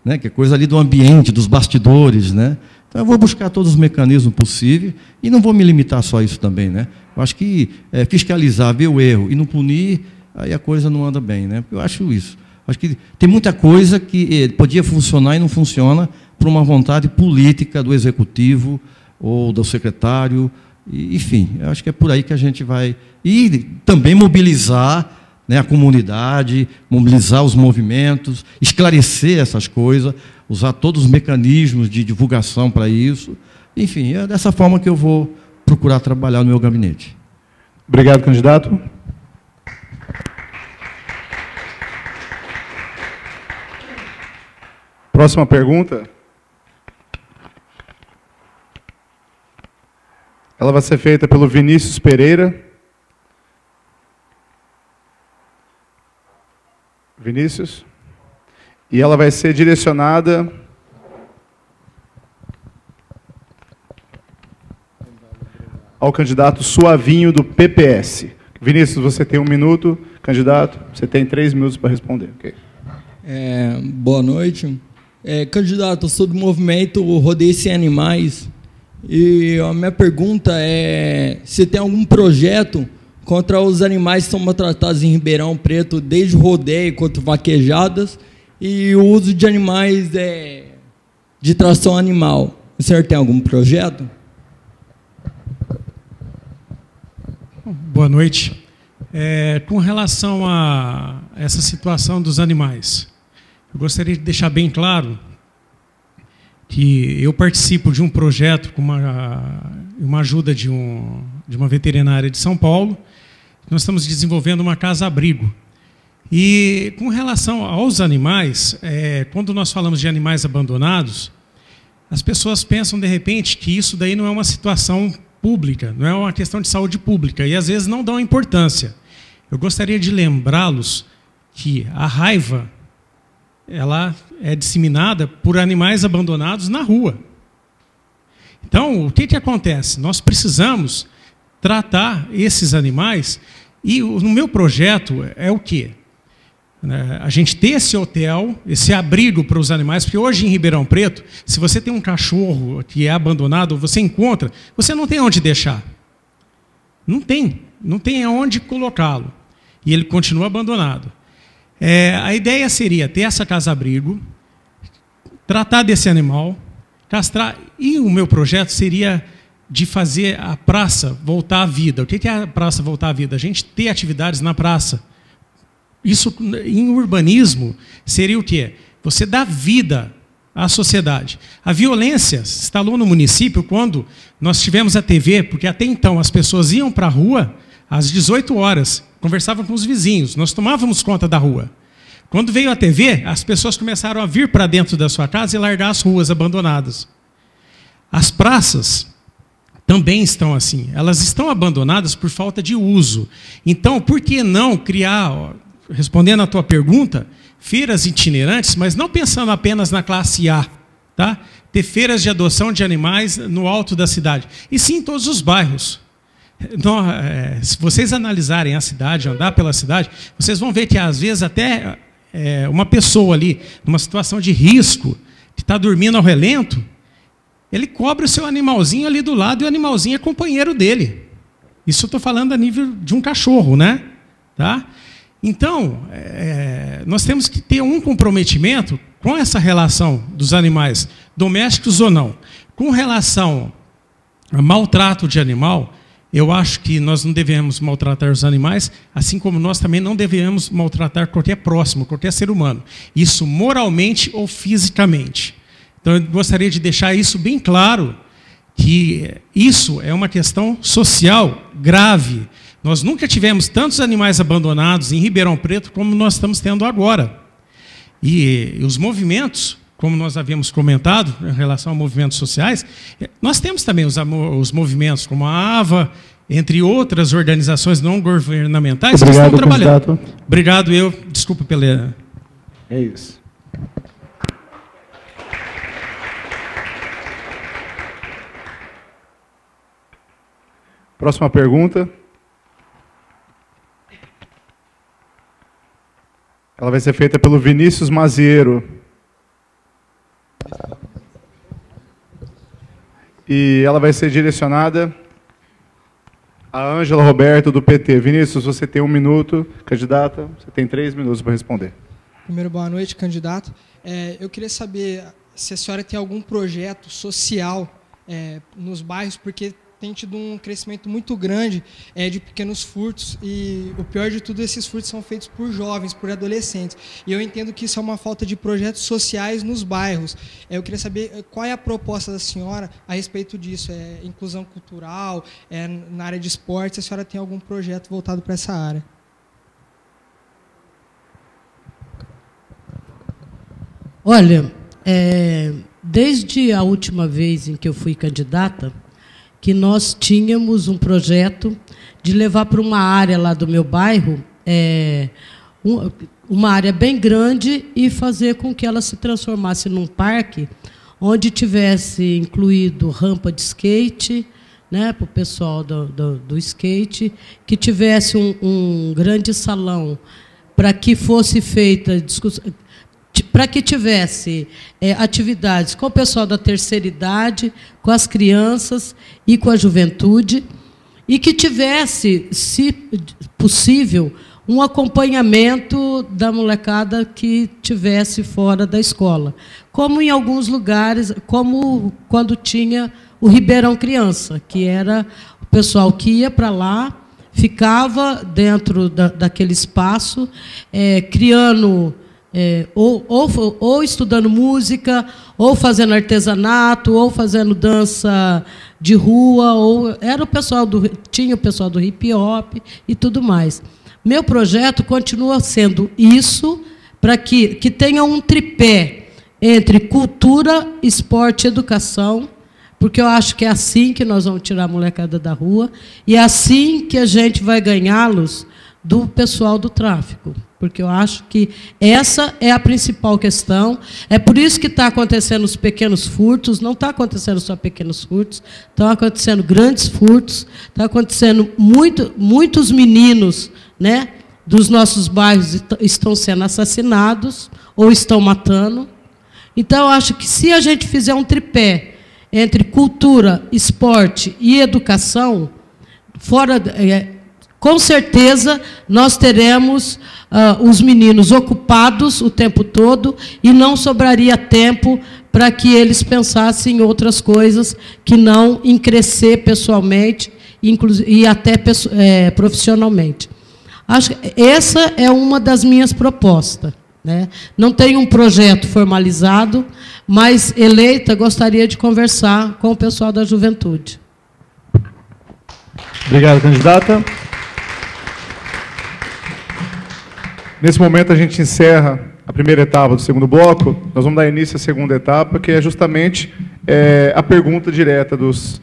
né, que é coisa ali do ambiente, dos bastidores, né. Então eu vou buscar todos os mecanismos possíveis e não vou me limitar só a isso também, né. Eu acho que fiscalizar, ver o erro e não punir, aí a coisa não anda bem, né, eu acho isso. Acho que tem muita coisa que podia funcionar e não funciona por uma vontade política do executivo ou do secretário, enfim, eu acho que é por aí que a gente vai... E também mobilizar, né, a comunidade, mobilizar os movimentos, esclarecer essas coisas, usar todos os mecanismos de divulgação para isso. Enfim, é dessa forma que eu vou procurar trabalhar no meu gabinete. Obrigado, candidato. Próxima pergunta. Ela vai ser feita pelo Vinícius Pereira. Vinícius. E ela vai ser direcionada ao candidato Suavinho, do PPS. Vinícius, você tem 1 minuto. Candidato, você tem 3 minutos para responder. Okay. Boa noite. Candidato, eu sou do movimento Rodeio Sem Animais. E a minha pergunta é se tem algum projeto contra os animais que são maltratados em Ribeirão Preto, desde o rodeio quanto vaquejadas, e o uso de animais de tração animal. O senhor tem algum projeto? Boa noite. Com relação a essa situação dos animais, eu gostaria de deixar bem claro que eu participo de um projeto com uma ajuda de uma veterinária de São Paulo. Nós estamos desenvolvendo uma casa-abrigo. E com relação aos animais, quando nós falamos de animais abandonados, as pessoas pensam, de repente, que isso daí não é uma situação pública, não é uma questão de saúde pública, e às vezes não dão importância. Eu gostaria de lembrá-los que a raiva ela é disseminada por animais abandonados na rua. Então, o que acontece? Nós precisamos tratar esses animais, e no meu projeto é o quê? A gente ter esse hotel, esse abrigo para os animais, porque hoje em Ribeirão Preto, se você tem um cachorro que é abandonado, você encontra, você não tem onde deixar. Não tem aonde colocá-lo. E ele continua abandonado. A ideia seria ter essa casa-abrigo, tratar desse animal, castrar, e o meu projeto seria de fazer a praça voltar à vida. O que é a praça voltar à vida? A gente ter atividades na praça. Isso, em urbanismo, seria o quê? Você dá vida à sociedade. A violência se instalou no município quando nós tivemos a TV, porque até então as pessoas iam para a rua às 18 horas, conversavam com os vizinhos, nós tomávamos conta da rua. Quando veio a TV, as pessoas começaram a vir para dentro da sua casa e largar as ruas abandonadas. As praças também estão assim. Elas estão abandonadas por falta de uso. Então, por que não criar, respondendo à tua pergunta, feiras itinerantes, mas não pensando apenas na classe A, tá? Ter feiras de adoção de animais no alto da cidade, e sim em todos os bairros. Se vocês analisarem a cidade, andar pela cidade, vocês vão ver que às vezes até uma pessoa ali, numa situação de risco, que está dormindo ao relento, ele cobre o seu animalzinho ali do lado e o animalzinho é companheiro dele. Isso eu estou falando a nível de um cachorro, né? Tá? Então, nós temos que ter um comprometimento com essa relação dos animais, domésticos ou não. Com relação a maltrato de animal, eu acho que nós não devemos maltratar os animais, assim como nós também não devemos maltratar qualquer próximo, qualquer ser humano. Isso moralmente ou fisicamente. Então, eu gostaria de deixar isso bem claro, que isso é uma questão social grave. Nós nunca tivemos tantos animais abandonados em Ribeirão Preto como nós estamos tendo agora. E os movimentos, como nós havíamos comentado, em relação a movimentos sociais, nós temos também os movimentos como a AVA, entre outras organizações não governamentais que estão trabalhando. Candidato. Obrigado, desculpa pela... É isso. Próxima pergunta. Ela vai ser feita pelo Vinícius Maziero. E ela vai ser direcionada a Ângela Roberto, do PT. Vinícius, você tem 1 minuto. Candidata, você tem 3 minutos para responder. Primeiro, boa noite, candidato. Eu queria saber se a senhora tem algum projeto social nos bairros, porque tem tido um crescimento muito grande de pequenos furtos, e o pior de tudo, esses furtos são feitos por jovens, por adolescentes. E eu entendo que isso é uma falta de projetos sociais nos bairros. Eu queria saber qual é a proposta da senhora a respeito disso. Inclusão cultural, na área de esportes, a senhora tem algum projeto voltado para essa área? Olha, desde a última vez em que eu fui candidata, que nós tínhamos um projeto de levar para uma área lá do meu bairro, uma área bem grande, e fazer com que ela se transformasse num parque onde tivesse incluído rampa de skate, né, para o pessoal do skate, que tivesse um grande salão para que fosse feita discussão, para que tivesse atividades com o pessoal da terceira idade, com as crianças e com a juventude, e que tivesse, se possível, um acompanhamento da molecada que tivesse fora da escola. Como em alguns lugares, como quando tinha o Ribeirão Criança, que era o pessoal que ia para lá, ficava dentro daquele espaço, criando... ou estudando música, ou fazendo artesanato, ou fazendo dança de rua, ou era o pessoal tinha o pessoal do hip hop e tudo mais. Meu projeto continua sendo isso, para que tenha um tripé entre cultura, esporte e educação, porque eu acho que é assim que nós vamos tirar a molecada da rua e é assim que a gente vai ganhá-los do pessoal do tráfico, porque eu acho que essa é a principal questão. É por isso que está acontecendo os pequenos furtos, não está acontecendo só pequenos furtos, estão acontecendo grandes furtos, está acontecendo muitos meninos, né, dos nossos bairros estão sendo assassinados ou estão matando. Então, eu acho que se a gente fizer um tripé entre cultura, esporte e educação, com certeza nós teremos os meninos ocupados o tempo todo e não sobraria tempo para que eles pensassem em outras coisas que não em crescer pessoalmente e até profissionalmente. Acho que essa é uma das minhas propostas, né? Não tenho um projeto formalizado, mas eleita gostaria de conversar com o pessoal da juventude. Obrigado, candidata. Nesse momento, a gente encerra a primeira etapa do segundo bloco. Nós vamos dar início à segunda etapa, que é justamente a pergunta direta dos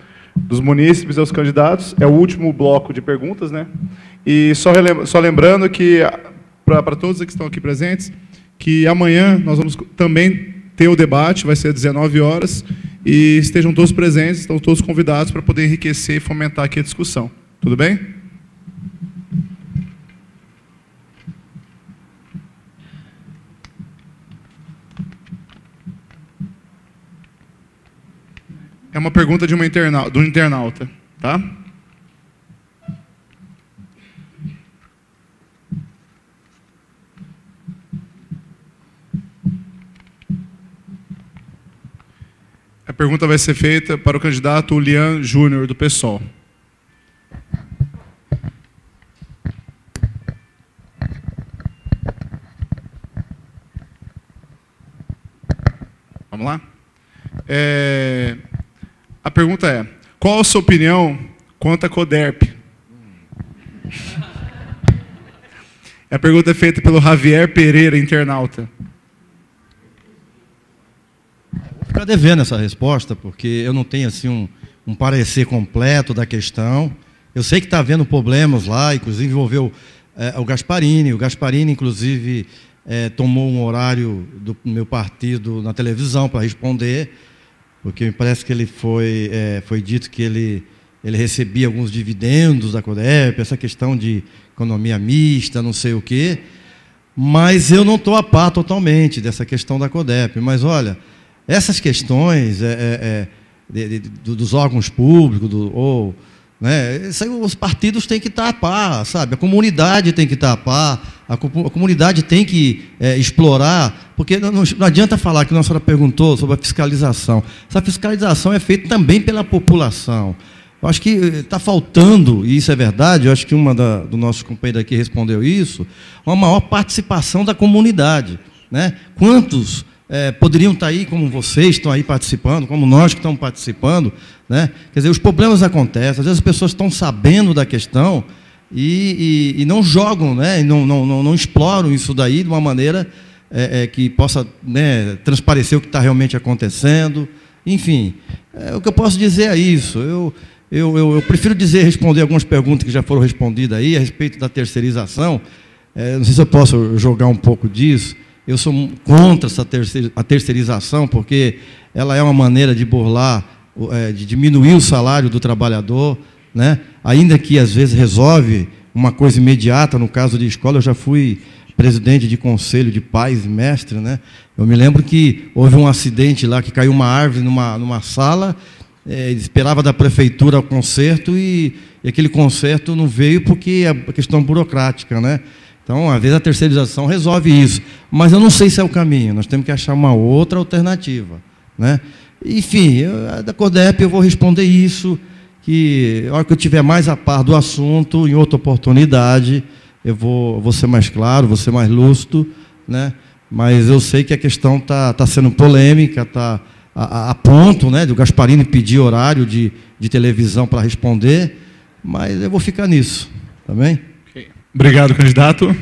munícipes aos candidatos. É o último bloco de perguntas, né? E só lembrando que, para todos que estão aqui presentes, que amanhã nós vamos também ter o debate, vai ser às 19 horas, e estejam todos presentes, estão todos convidados para poder enriquecer e fomentar aqui a discussão. Tudo bem? É uma pergunta de um internauta, tá? A pergunta vai ser feita para o candidato Lian Júnior, do PSOL. Vamos lá? A pergunta é: qual a sua opinião quanto à Coderp? A pergunta é feita pelo Javier Pereira, internauta. Vou ficar devendo essa resposta, porque eu não tenho assim um parecer completo da questão. Eu sei que está havendo problemas lá, inclusive envolveu o Gasparini. O Gasparini, inclusive, tomou um horário do meu partido na televisão para responder, porque me parece que ele foi dito que ele recebia alguns dividendos da Coderp, essa questão de economia mista, não sei o quê, mas eu não estou a par totalmente dessa questão da Coderp. Mas, olha, essas questões dos órgãos públicos, né, isso aí, os partidos têm que estar a par, sabe? A comunidade tem que estar a par, a comunidade tem que explorar, porque não adianta falar que a senhora perguntou sobre a fiscalização. Essa fiscalização é feita também pela população. Eu acho que está faltando, e isso é verdade, eu acho que do nosso companheiro aqui respondeu isso, uma maior participação da comunidade, né? Quantos poderiam estar aí, como vocês estão aí participando, como nós que estamos participando, né? Quer dizer, os problemas acontecem, às vezes as pessoas estão sabendo da questão e não jogam, né? E não exploram isso daí de uma maneira que possa, né, transparecer o que está realmente acontecendo. Enfim, o que eu posso dizer é isso. Eu prefiro responder algumas perguntas que já foram respondidas aí a respeito da terceirização. Não sei se eu posso jogar um pouco disso. Eu sou contra a terceirização, porque ela é uma maneira de burlar, de diminuir o salário do trabalhador, né? Ainda que, às vezes, resolve uma coisa imediata. No caso de escola, eu já fui presidente de conselho de pais e mestres, né? Eu me lembro que houve um acidente lá, que caiu uma árvore numa sala, esperava da prefeitura o conserto, e aquele conserto não veio porque é questão burocrática, né? Então, às vezes, a terceirização resolve isso. Mas eu não sei se é o caminho. Nós temos que achar uma outra alternativa, né? Enfim, da Coderp eu vou responder isso, que a hora que eu estiver mais a par do assunto, em outra oportunidade, eu vou ser mais claro, vou ser mais lúcido, né? Mas eu sei que a questão está sendo polêmica, está a ponto, né, do Gasparini pedir horário de televisão para responder, mas eu vou ficar nisso, tá bem? Obrigado, candidato.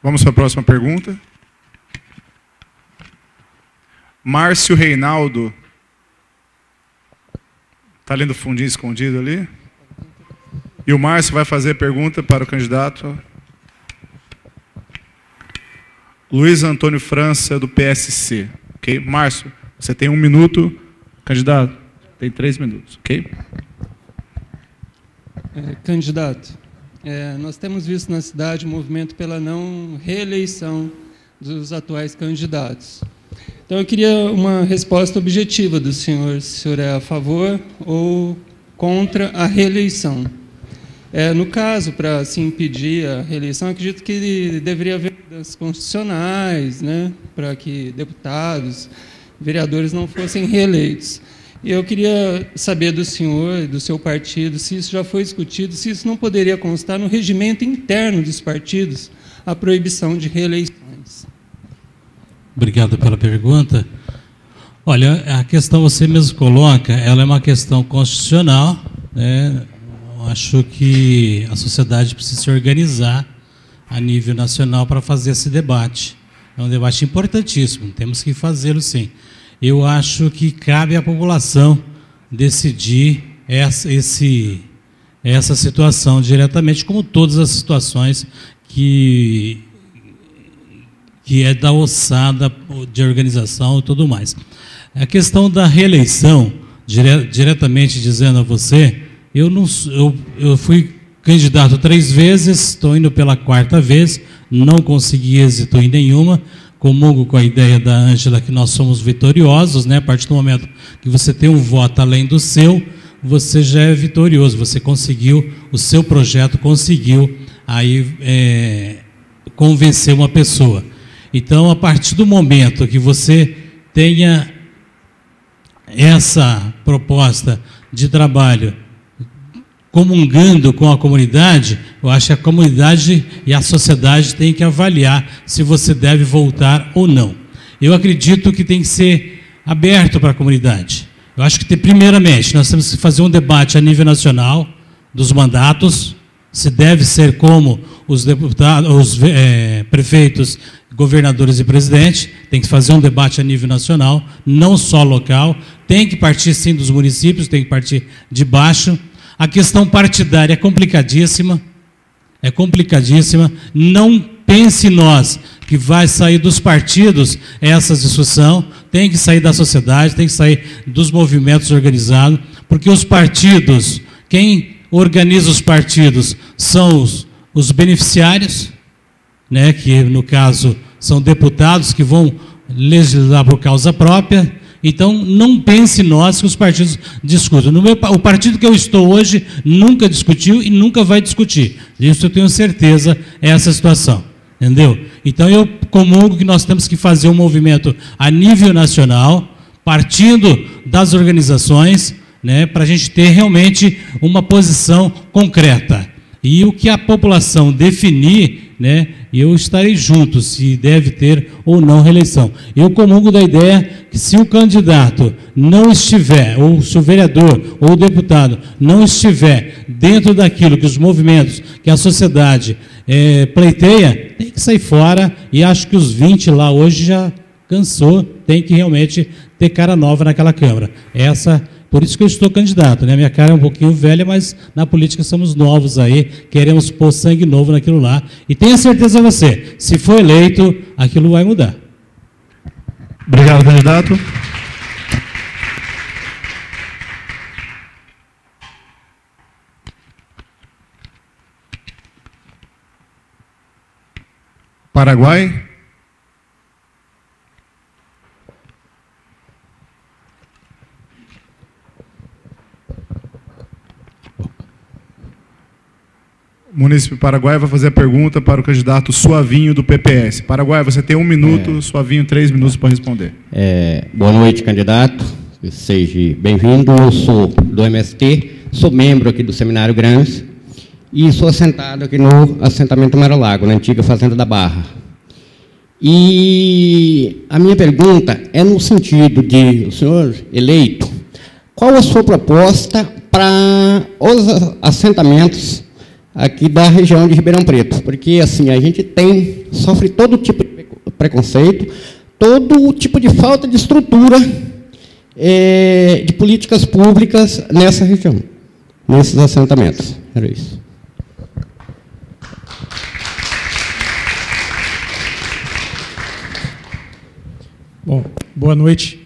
Vamos para a próxima pergunta. Márcio Reinaldo. Está ali no fundinho escondido ali? E o Márcio vai fazer a pergunta para o candidato Luiz Antônio França, do PSC. Ok? Márcio, você tem 1 minuto. Candidato, tem 3 minutos. Ok? Candidato, nós temos visto na cidade um movimento pela não reeleição dos atuais candidatos. Então, eu queria uma resposta objetiva do senhor, se o senhor é a favor ou contra a reeleição. No caso, para se impedir a reeleição, acredito que deveria haver mudanças constitucionais, né, para que deputados, vereadores não fossem reeleitos. E eu queria saber do senhor e do seu partido se isso já foi discutido, se isso não poderia constar no regimento interno dos partidos, a proibição de reeleições. Obrigado pela pergunta. Olha, a questão você mesmo coloca, ela é uma questão constitucional, né? Eu acho que a sociedade precisa se organizar a nível nacional para fazer esse debate. É um debate importantíssimo, temos que fazê-lo sim. Eu acho que cabe à população decidir essa situação diretamente, como todas as situações que é da ossada de organização e tudo mais. A questão da reeleição, diretamente dizendo a você, eu fui candidato 3 vezes, estou indo pela 4ª vez, não consegui êxito em nenhuma, comungo com a ideia da Ângela que nós somos vitoriosos, né? A partir do momento que você tem um voto além do seu, você já é vitorioso, você conseguiu, o seu projeto conseguiu aí convencer uma pessoa. Então, a partir do momento que você tenha essa proposta de trabalho comungando com a comunidade, eu acho que a comunidade e a sociedade têm que avaliar se você deve voltar ou não. Eu acredito que tem que ser aberto para a comunidade. Eu acho que, primeiramente, nós temos que fazer um debate a nível nacional dos mandatos, se deve ser como os deputados, os prefeitos, governadores e presidentes, tem que fazer um debate a nível nacional, não só local, tem que partir sim dos municípios, tem que partir de baixo. A questão partidária é complicadíssima, não pense nós que vai sair dos partidos essa discussão, tem que sair da sociedade, tem que sair dos movimentos organizados, porque os partidos, quem organiza os partidos são os beneficiários, né, que no caso são deputados que vão legislar por causa própria. Então, não pense nós que os partidos discutem. O partido que eu estou hoje nunca discutiu e nunca vai discutir. Isso eu tenho certeza, é essa situação. Entendeu? Então, eu comungo que nós temos que fazer um movimento a nível nacional, partindo das organizações, né, para a gente ter realmente uma posição concreta. E o que a população definir, né, eu estarei junto, se deve ter ou não reeleição. Eu comungo da ideia que se o candidato não estiver, ou se o vereador ou o deputado não estiver dentro daquilo que os movimentos, que a sociedade pleiteia, tem que sair fora, e acho que os 20 lá hoje já cansou, tem que realmente ter cara nova naquela Câmara. Por isso que eu estou candidato, né? Minha cara é um pouquinho velha, mas na política somos novos aí, queremos pôr sangue novo naquilo lá. E tenha certeza você, se for eleito, aquilo vai mudar. Obrigado, candidato. Paraguai. O município Paraguai vai fazer a pergunta para o candidato Suavinho, do PPS. Paraguai, você tem 1 minuto, Suavinho 3 minutos para responder. Boa noite, candidato. Seja bem-vindo. Eu sou do MST, sou membro aqui do Seminário Grande e sou assentado aqui no assentamento Mara Lago, na antiga Fazenda da Barra. E a minha pergunta é no sentido de, o senhor eleito, qual a sua proposta para os assentamentos aqui da região de Ribeirão Preto, porque assim a gente sofre todo tipo de preconceito, todo tipo de falta de estrutura de políticas públicas nessa região, nesses assentamentos. Era isso. Bom, boa noite.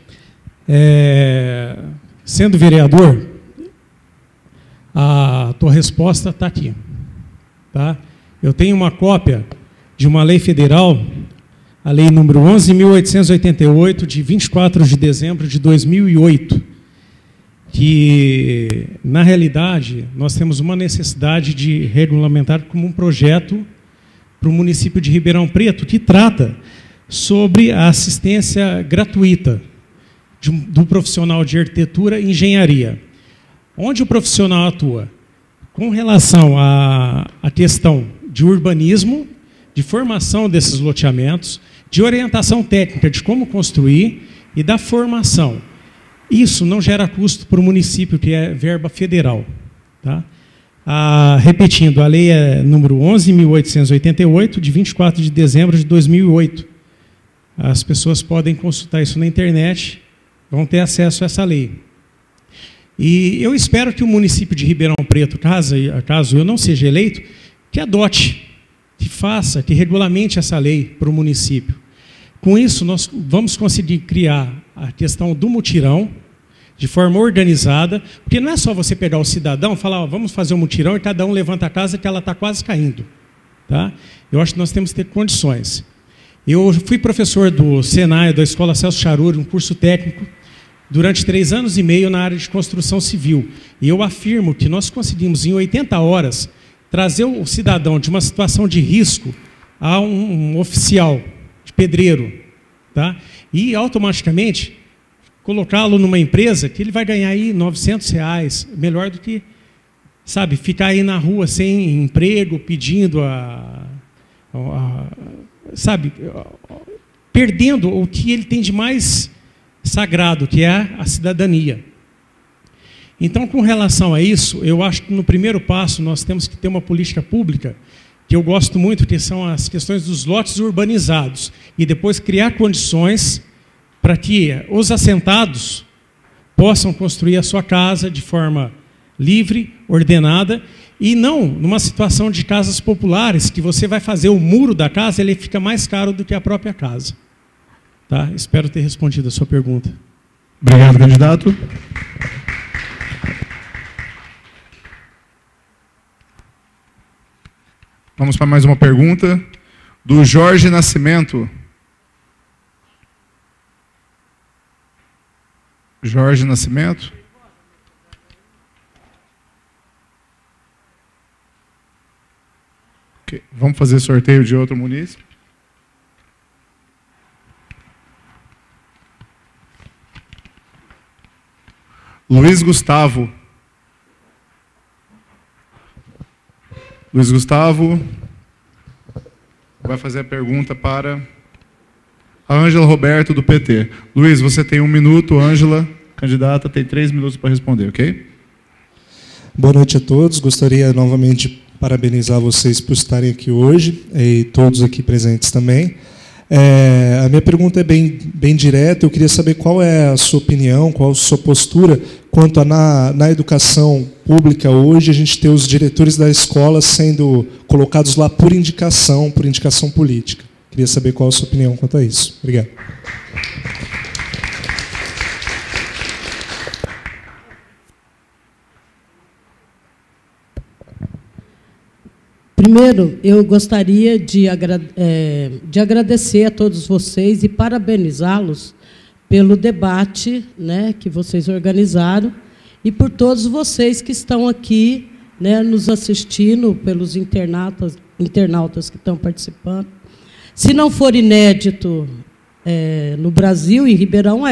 Sendo vereador, a tua resposta está aqui. Tá? Eu tenho uma cópia de uma lei federal, a lei número 11.888, de 24 de dezembro de 2008, que, na realidade, nós temos uma necessidade de regulamentar como um projeto para o município de Ribeirão Preto, que trata sobre a assistência gratuita do profissional de arquitetura e engenharia. Onde o profissional atua? Com relação à questão de urbanismo, de formação desses loteamentos, de orientação técnica de como construir e da formação. Isso não gera custo para o município, que é verba federal. Tá? Repetindo, a lei é número 11.888, de 24 de dezembro de 2008. As pessoas podem consultar isso na internet, vão ter acesso a essa lei. E eu espero que o município de Ribeirão Preto, caso eu não seja eleito, que adote, que faça, que regulamente essa lei para o município. Com isso, nós vamos conseguir criar a questão do mutirão de forma organizada, porque não é só você pegar o cidadão e falar, vamos fazer um mutirão, e cada um levanta a casa que ela está quase caindo. Tá? Eu acho que nós temos que ter condições. Eu fui professor do Senai, da Escola Celso Charuri, um curso técnico, durante 3 anos e meio na área de construção civil. E eu afirmo que nós conseguimos, em 80 horas, trazer o cidadão de uma situação de risco a um oficial de pedreiro. Tá? E, automaticamente, colocá-lo numa empresa que ele vai ganhar aí R$900, melhor do que, sabe, ficar aí na rua sem emprego, pedindo sabe, perdendo o que ele tem de mais sagrado, que é a cidadania. Então, com relação a isso, eu acho que no primeiro passo nós temos que ter uma política pública, que eu gosto muito, que são as questões dos lotes urbanizados, e depois criar condições para que os assentados possam construir a sua casa de forma livre, ordenada, e não numa situação de casas populares, que você vai fazer o muro da casa, ele fica mais caro do que a própria casa. Tá? Espero ter respondido a sua pergunta. Obrigado, candidato. Vamos para mais uma pergunta do Jorge Nascimento. Jorge Nascimento. Okay. Vamos fazer sorteio de outro munícipe. Luiz Gustavo. Luiz Gustavo vai fazer a pergunta para a Ângela Roberto, do PT. Luiz, você tem 1 minuto, Ângela, candidata, tem 3 minutos para responder, ok? Boa noite a todos. Gostaria novamente de parabenizar vocês por estarem aqui hoje e todos aqui presentes também. A minha pergunta é bem direta. Eu queria saber qual é a sua opinião, qual a sua postura quanto a, na educação pública hoje, a gente ter os diretores da escola sendo colocados lá por indicação política. Queria saber qual a sua opinião quanto a isso. Obrigado. Primeiro, eu gostaria de agradecer a todos vocês e parabenizá-los pelo debate, né, que vocês organizaram e por todos vocês que estão aqui, né, nos assistindo, pelos internautas que estão participando. Se não for inédito no Brasil, em Ribeirão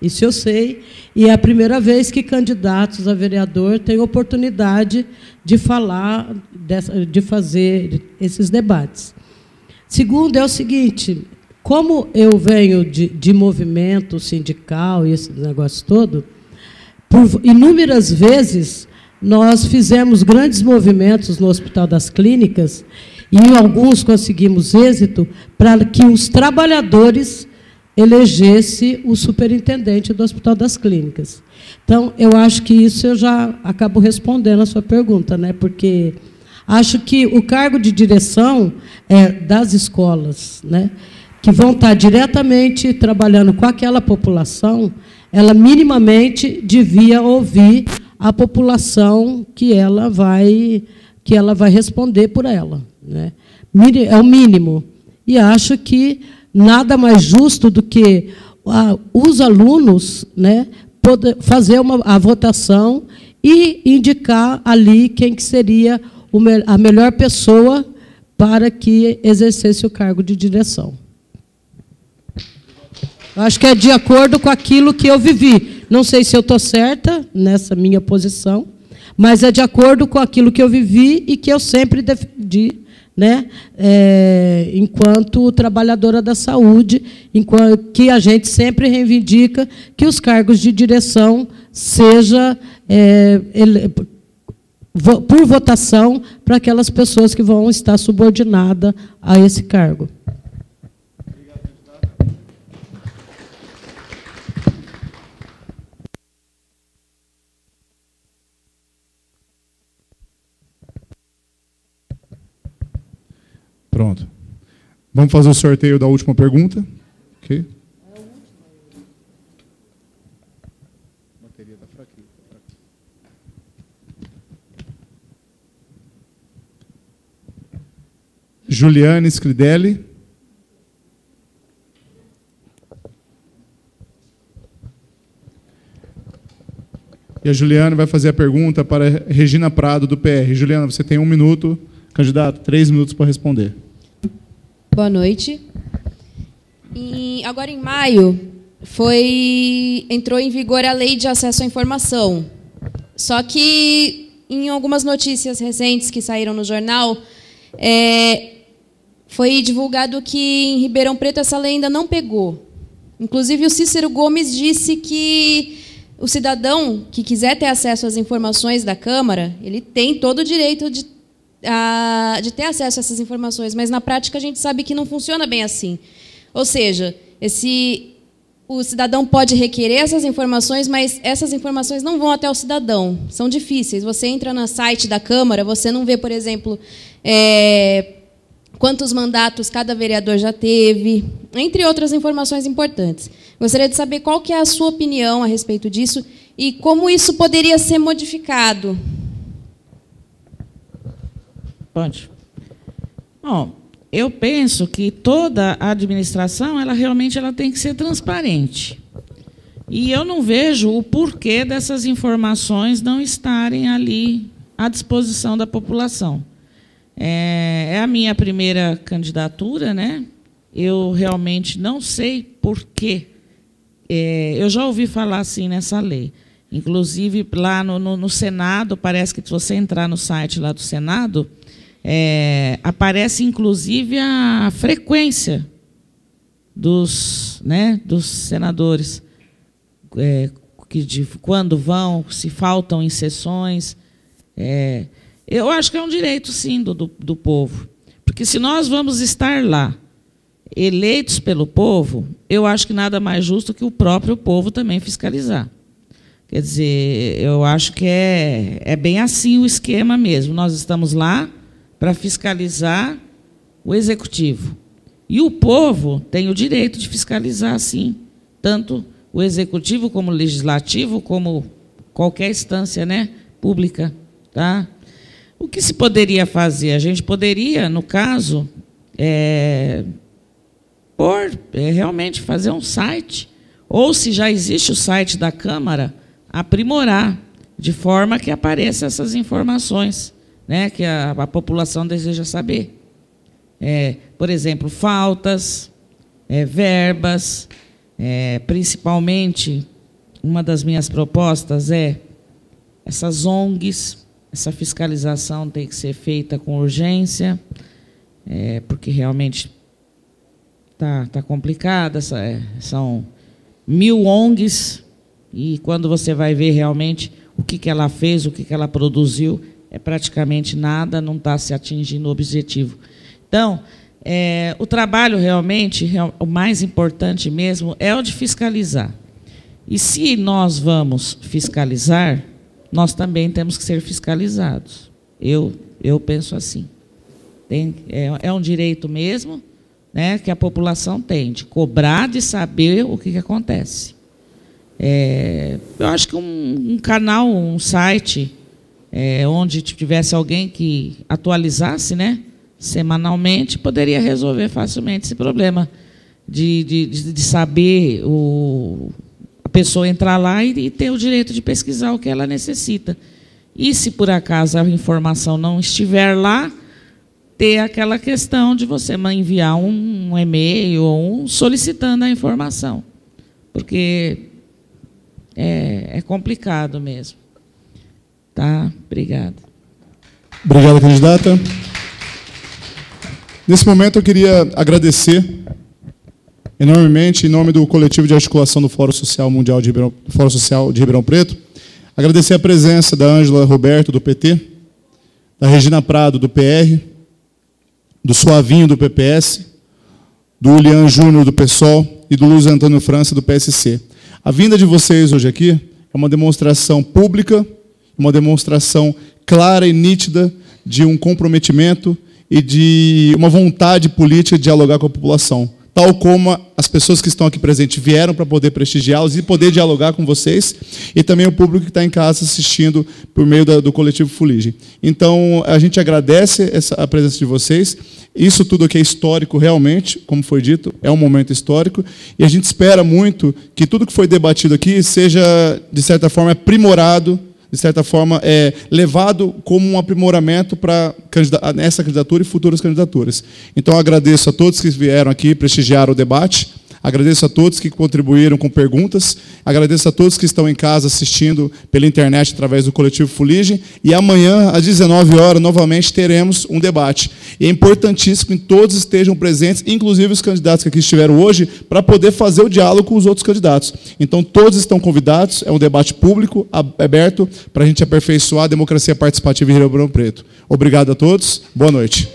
isso eu sei, e é a primeira vez que candidatos a vereador têm oportunidade de falar, de fazer esses debates. Segundo, é o seguinte, como eu venho de movimento sindical e esse negócio todo, por inúmeras vezes nós fizemos grandes movimentos no Hospital das Clínicas e em alguns conseguimos êxito para que os trabalhadores elegessem o superintendente do Hospital das Clínicas. Então, eu acho que isso eu já acabo respondendo a sua pergunta, né? Porque acho que o cargo de direção das escolas, né, que vão estar diretamente trabalhando com aquela população, ela minimamente devia ouvir a população que ela vai responder por ela, né? É o mínimo. E acho que nada mais justo do que os alunos, né, poder fazer a votação e indicar ali quem que seria a melhor pessoa para que exercesse o cargo de direção. Acho que é de acordo com aquilo que eu vivi. Não sei se eu estou certa nessa minha posição, mas é de acordo com aquilo que eu vivi e que eu sempre defendi, né, enquanto trabalhadora da saúde, que a gente sempre reivindica que os cargos de direção sejam por votação para aquelas pessoas que vão estar subordinadas a esse cargo. Pronto. Vamos fazer o sorteio da última pergunta. Ok. Juliane Scridelli. E a Juliana vai fazer a pergunta para Regina Prado, do PR. Juliana, você tem 1 minuto. Candidato, 3 minutos para responder. Boa noite. Agora, em maio, entrou em vigor a Lei de Acesso à Informação. Só que, em algumas notícias recentes que saíram no jornal, foi divulgado que em Ribeirão Preto essa lei ainda não pegou. Inclusive, o Cícero Gomes disse que o cidadão que quiser ter acesso às informações da Câmara, ele tem todo o direito de ter acesso a essas informações, mas na prática a gente sabe que não funciona bem assim. Ou seja, o cidadão pode requerer essas informações, mas essas informações não vão até o cidadão, são difíceis. Você entra no site da Câmara, você não vê, por exemplo, quantos mandatos cada vereador já teve, entre outras informações importantes. Gostaria de saber qual que é a sua opinião a respeito disso e como isso poderia ser modificado. Pode. Bom, eu penso que toda a administração, ela realmente tem que ser transparente. E eu não vejo o porquê dessas informações não estarem ali à disposição da população. É a minha primeira candidatura, né? Eu realmente não sei porquê. Eu já ouvi falar assim nessa lei. Inclusive, lá no Senado, parece que se você entrar no site lá do Senado, aparece, inclusive, a frequência dos senadores, de quando vão, se faltam em sessões. Eu acho que é um direito, sim, do povo. Porque se nós vamos estar lá, eleitos pelo povo, eu acho que nada mais justo que o próprio povo também fiscalizar. Quer dizer, eu acho que é bem assim o esquema mesmo. Nós estamos lá para fiscalizar o executivo. E o povo tem o direito de fiscalizar, sim, tanto o executivo como o legislativo, como qualquer instância, né, pública. Tá? O que se poderia fazer? A gente poderia, no caso, realmente fazer um site, ou se já existe o site da Câmara, aprimorar, de forma que apareçam essas informações, né, que a população deseja saber. Por exemplo, faltas, verbas, principalmente, uma das minhas propostas essas ONGs, essa fiscalização tem que ser feita com urgência, porque realmente está complicada, são 1000 ONGs, e quando você vai ver realmente o que ela fez, o que ela produziu, é praticamente nada, não está se atingindo o objetivo. Então, o trabalho realmente, o mais importante mesmo, é o de fiscalizar. E se nós vamos fiscalizar, nós também temos que ser fiscalizados. Eu penso assim. É um direito mesmo, né, que a população tem, de cobrar, de saber o que acontece. Eu acho que um canal, um site, onde tivesse alguém que atualizasse, né, semanalmente, poderia resolver facilmente esse problema de saber a pessoa entrar lá e ter o direito de pesquisar o que ela necessita. E, se por acaso a informação não estiver lá, ter aquela questão de você enviar um e-mail ou solicitando a informação. Porque é complicado mesmo. Tá? Obrigada. Obrigado, candidata. Nesse momento, eu queria agradecer enormemente, em nome do coletivo de articulação do Fórum Social Mundial de Ribeirão Preto, agradecer a presença da Ângela Roberto, do PT, da Regina Prado, do PR, do Suavinho, do PPS, do Ulian Júnior, do PSOL, e do Luiz Antônio França, do PSC. A vinda de vocês hoje aqui é uma demonstração pública, uma demonstração clara e nítida de um comprometimento e de uma vontade política de dialogar com a população. Tal como as pessoas que estão aqui presentes vieram para poder prestigiá-los e poder dialogar com vocês, e também o público que está em casa assistindo por meio do coletivo Fuligem. Então, a gente agradece a presença de vocês. Isso tudo aqui é histórico realmente, como foi dito, é um momento histórico, e a gente espera muito que tudo que foi debatido aqui seja, de certa forma, aprimorado, de certa forma, levado como um aprimoramento para essa candidatura e futuras candidaturas. Então, agradeço a todos que vieram aqui prestigiar o debate, agradeço a todos que contribuíram com perguntas, agradeço a todos que estão em casa assistindo pela internet através do coletivo Fuligem, e amanhã, às 19 horas, novamente teremos um debate. E é importantíssimo que todos estejam presentes, inclusive os candidatos que aqui estiveram hoje, para poder fazer o diálogo com os outros candidatos. Então, todos estão convidados, é um debate público, aberto, para a gente aperfeiçoar a democracia participativa em Ribeirão Preto. Obrigado a todos, boa noite.